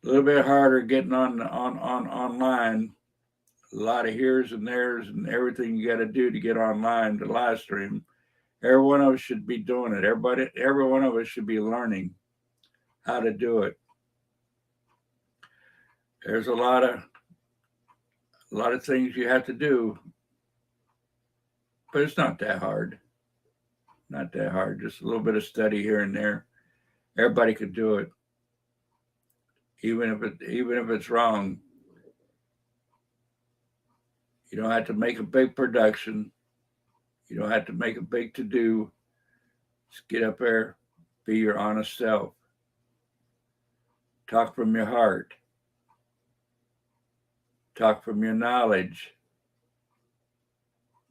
A little bit harder getting on online. A lot of here's and there's and everything you got to do to get online to live stream. Every one of us should be doing it. Every one of us should be learning how to do it. There's a lot of things you have to do, but it's not that hard. Not that hard. Just a little bit of study here and there. Everybody could do it, even if it's wrong. You don't have to make a big production. You don't have to make a big to-do. Just get up there, be your honest self. Talk from your heart. Talk from your knowledge.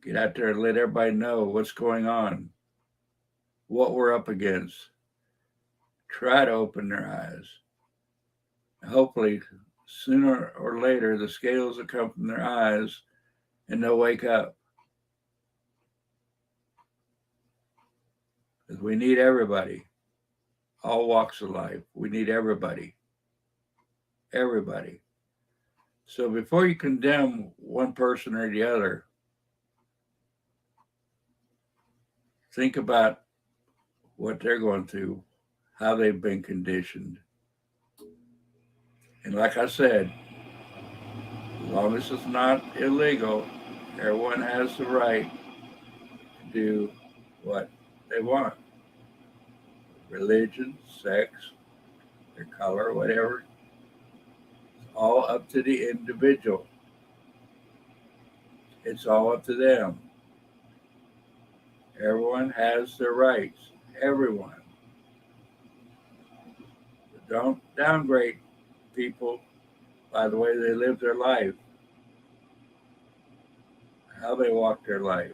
Get out there and let everybody know what's going on, what we're up against. Try to open their eyes. Hopefully, sooner or later, the scales will come from their eyes and they'll wake up. Because we need everybody, all walks of life. We need everybody. Everybody. So before you condemn one person or the other, think about what they're going through, how they've been conditioned. And like I said, as long as it's not illegal, everyone has the right to do what they want. Religion, sex, their color, whatever. It's all up to the individual. It's all up to them. Everyone has their rights. Everyone. But don't downgrade people by the way they live their life, how they walk their life.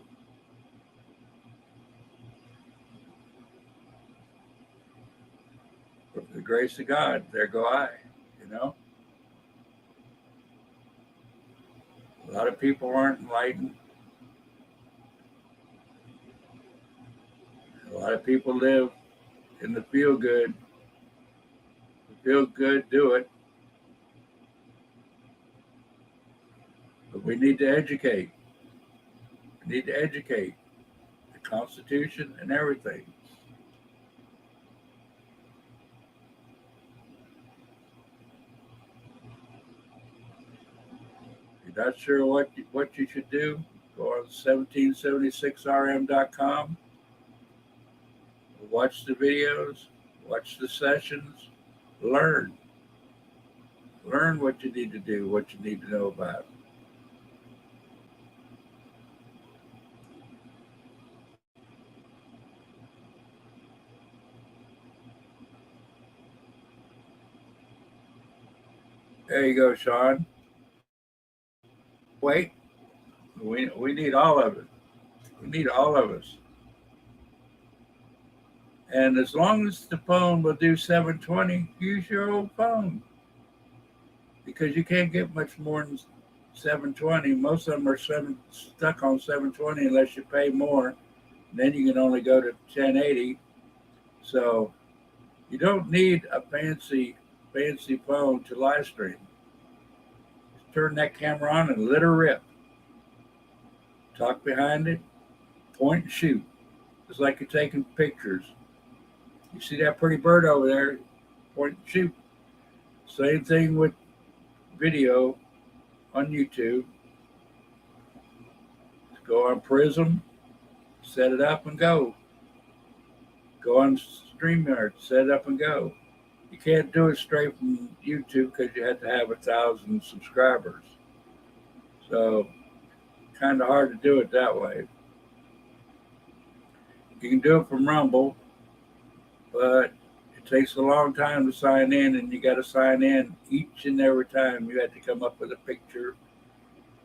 With the grace of God, there go I, you know. A lot of people aren't enlightened. A lot of people live in the feel good. Feel good, do it. But we need to educate. We need to educate the Constitution and everything. you're not sure what you should do, go on 1776rm.com, watch the videos, watch the sessions, learn. Learn what you need to do, what you need to know about. There you go, Sean. Wait, we need all of it. We need all of us. And as long as the phone will do 720, use your old phone. Because you can't get much more than 720. Most of them are stuck on 720 unless you pay more. Then you can only go to 1080. So you don't need a fancy phone to live stream. Just turn that camera on and let her rip. Talk behind it, point and shoot. It's like you're taking pictures. You see that pretty bird over there, point and shoot. Same thing with video on YouTube. Just go on Prism, set it up and go. Go on StreamYard, set it up and go. You can't do it straight from YouTube because you have to have 1,000 subscribers. So kind of hard to do it that way. You can do it from Rumble, but it takes a long time to sign in, and you got to sign in each and every time. You have to come up with a picture.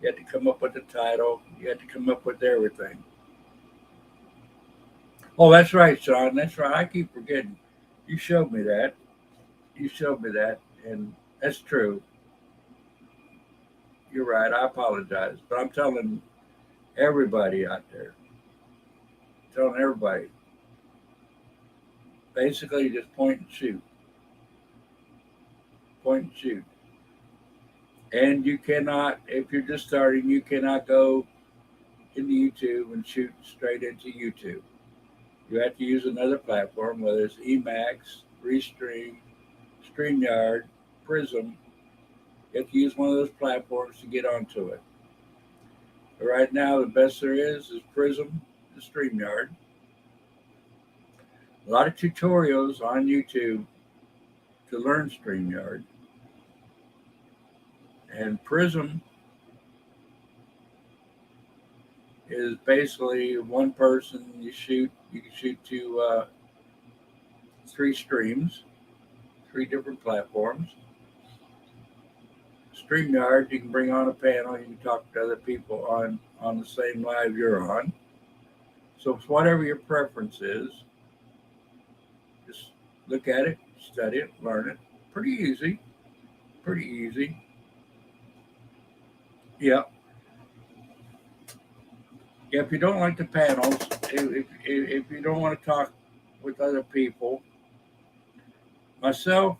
You have to come up with a title. You have to come up with everything. Oh, that's right, Sean. That's right. I keep forgetting. You showed me that. And that's true. You're right. I apologize. But I'm telling everybody out there, basically just point and shoot. Point and shoot. And you cannot, if you're just starting, you cannot go into YouTube and shoot straight into YouTube. You have to use another platform, whether it's Emacs, Restream, StreamYard, Prism. You have to use one of those platforms to get onto it. But right now, the best there is Prism and StreamYard. A lot of tutorials on YouTube to learn StreamYard. And Prism is basically one person. You can shoot to 3 streams, 3 different platforms. StreamYard, you can bring on a panel. You can talk to other people on the same live you're on. So it's whatever your preference is. Just look at it, study it, learn it. Pretty easy. Yeah. If you don't like the panels, if you don't want to talk with other people, myself,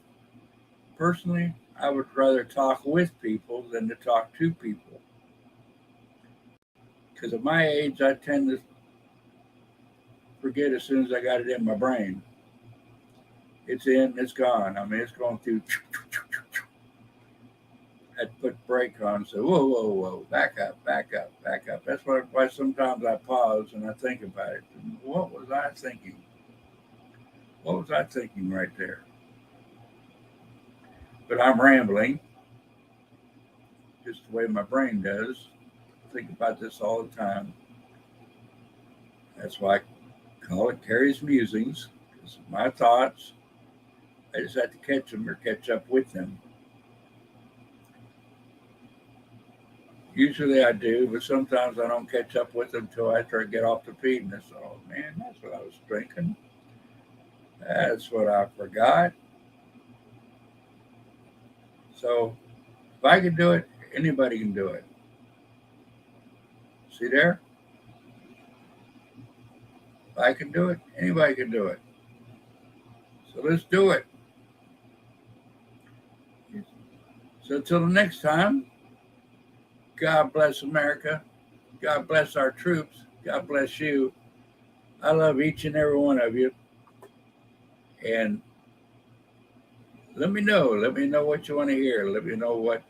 personally, I would rather talk with people than to talk to people. Because at my age, I tend to forget as soon as I got it in my brain. It's in, it's gone. I mean, it's going through. I'd put brake on and say, whoa, back up. That's why sometimes I pause and I think about it. What was I thinking? What was I thinking right there? But I'm rambling, just the way my brain does. I think about this all the time. That's why I call it Carrie's Musings. It's my thoughts. I just have to catch them or catch up with them. Usually I do, but sometimes I don't catch up with them until after I get off the feed and I say, oh man, that's what I was drinking. That's what I forgot. So if I can do it, anybody can do it. See there? If I can do it, anybody can do it. So let's do it. So until the next time, God bless America. God bless our troops. God bless you. I love each and every one of you. And let me know. Let me know what you want to hear. Let me know what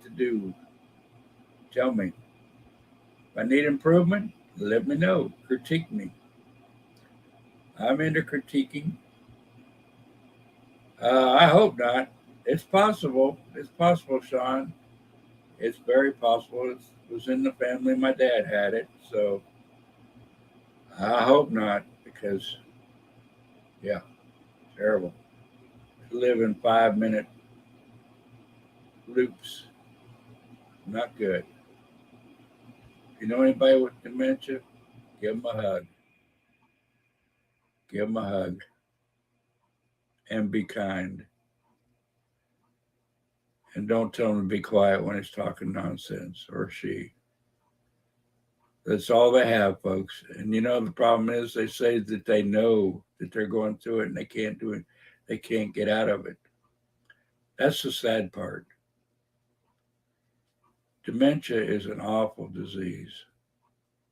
to do Tell me. If I need improvement, let me know. Critique me. I'm into critiquing. I hope not. It's possible. It's possible, Sean. It's very possible. It was in the family. My dad had it. So I hope not because, yeah, terrible. Live in 5-minute loops. Not good. If you know anybody with dementia, give them a hug. Give them a hug and be kind. And don't tell them to be quiet when he's talking nonsense or she. That's all they have, folks. And you know, the problem is they say that they know that they're going through it and they can't do it. They can't get out of it. That's the sad part. Dementia is an awful disease.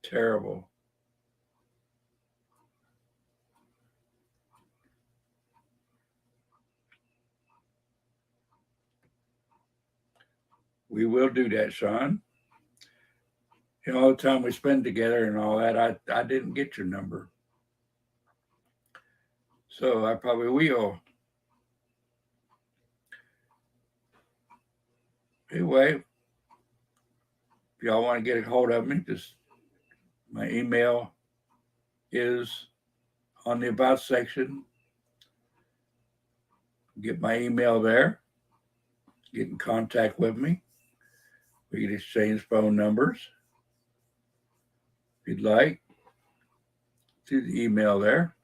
Terrible. We will do that, Sean. You know, all the time we spend together and all that, I didn't get your number. So I probably will. Anyway, if y'all want to get a hold of me, just my email is on the About section. Get my email there. Get in contact with me. We can exchange phone numbers if you'd like. Through the email there.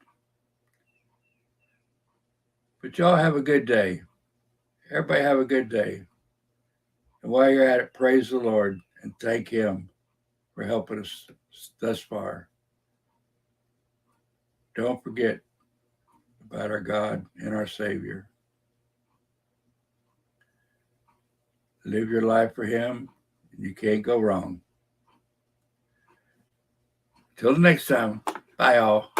But y'all have a good day. Everybody have a good day. And while you're at it, praise the Lord and thank Him for helping us thus far. Don't forget about our God and our Savior. Live your life for Him, and you can't go wrong. Till the next time, bye all.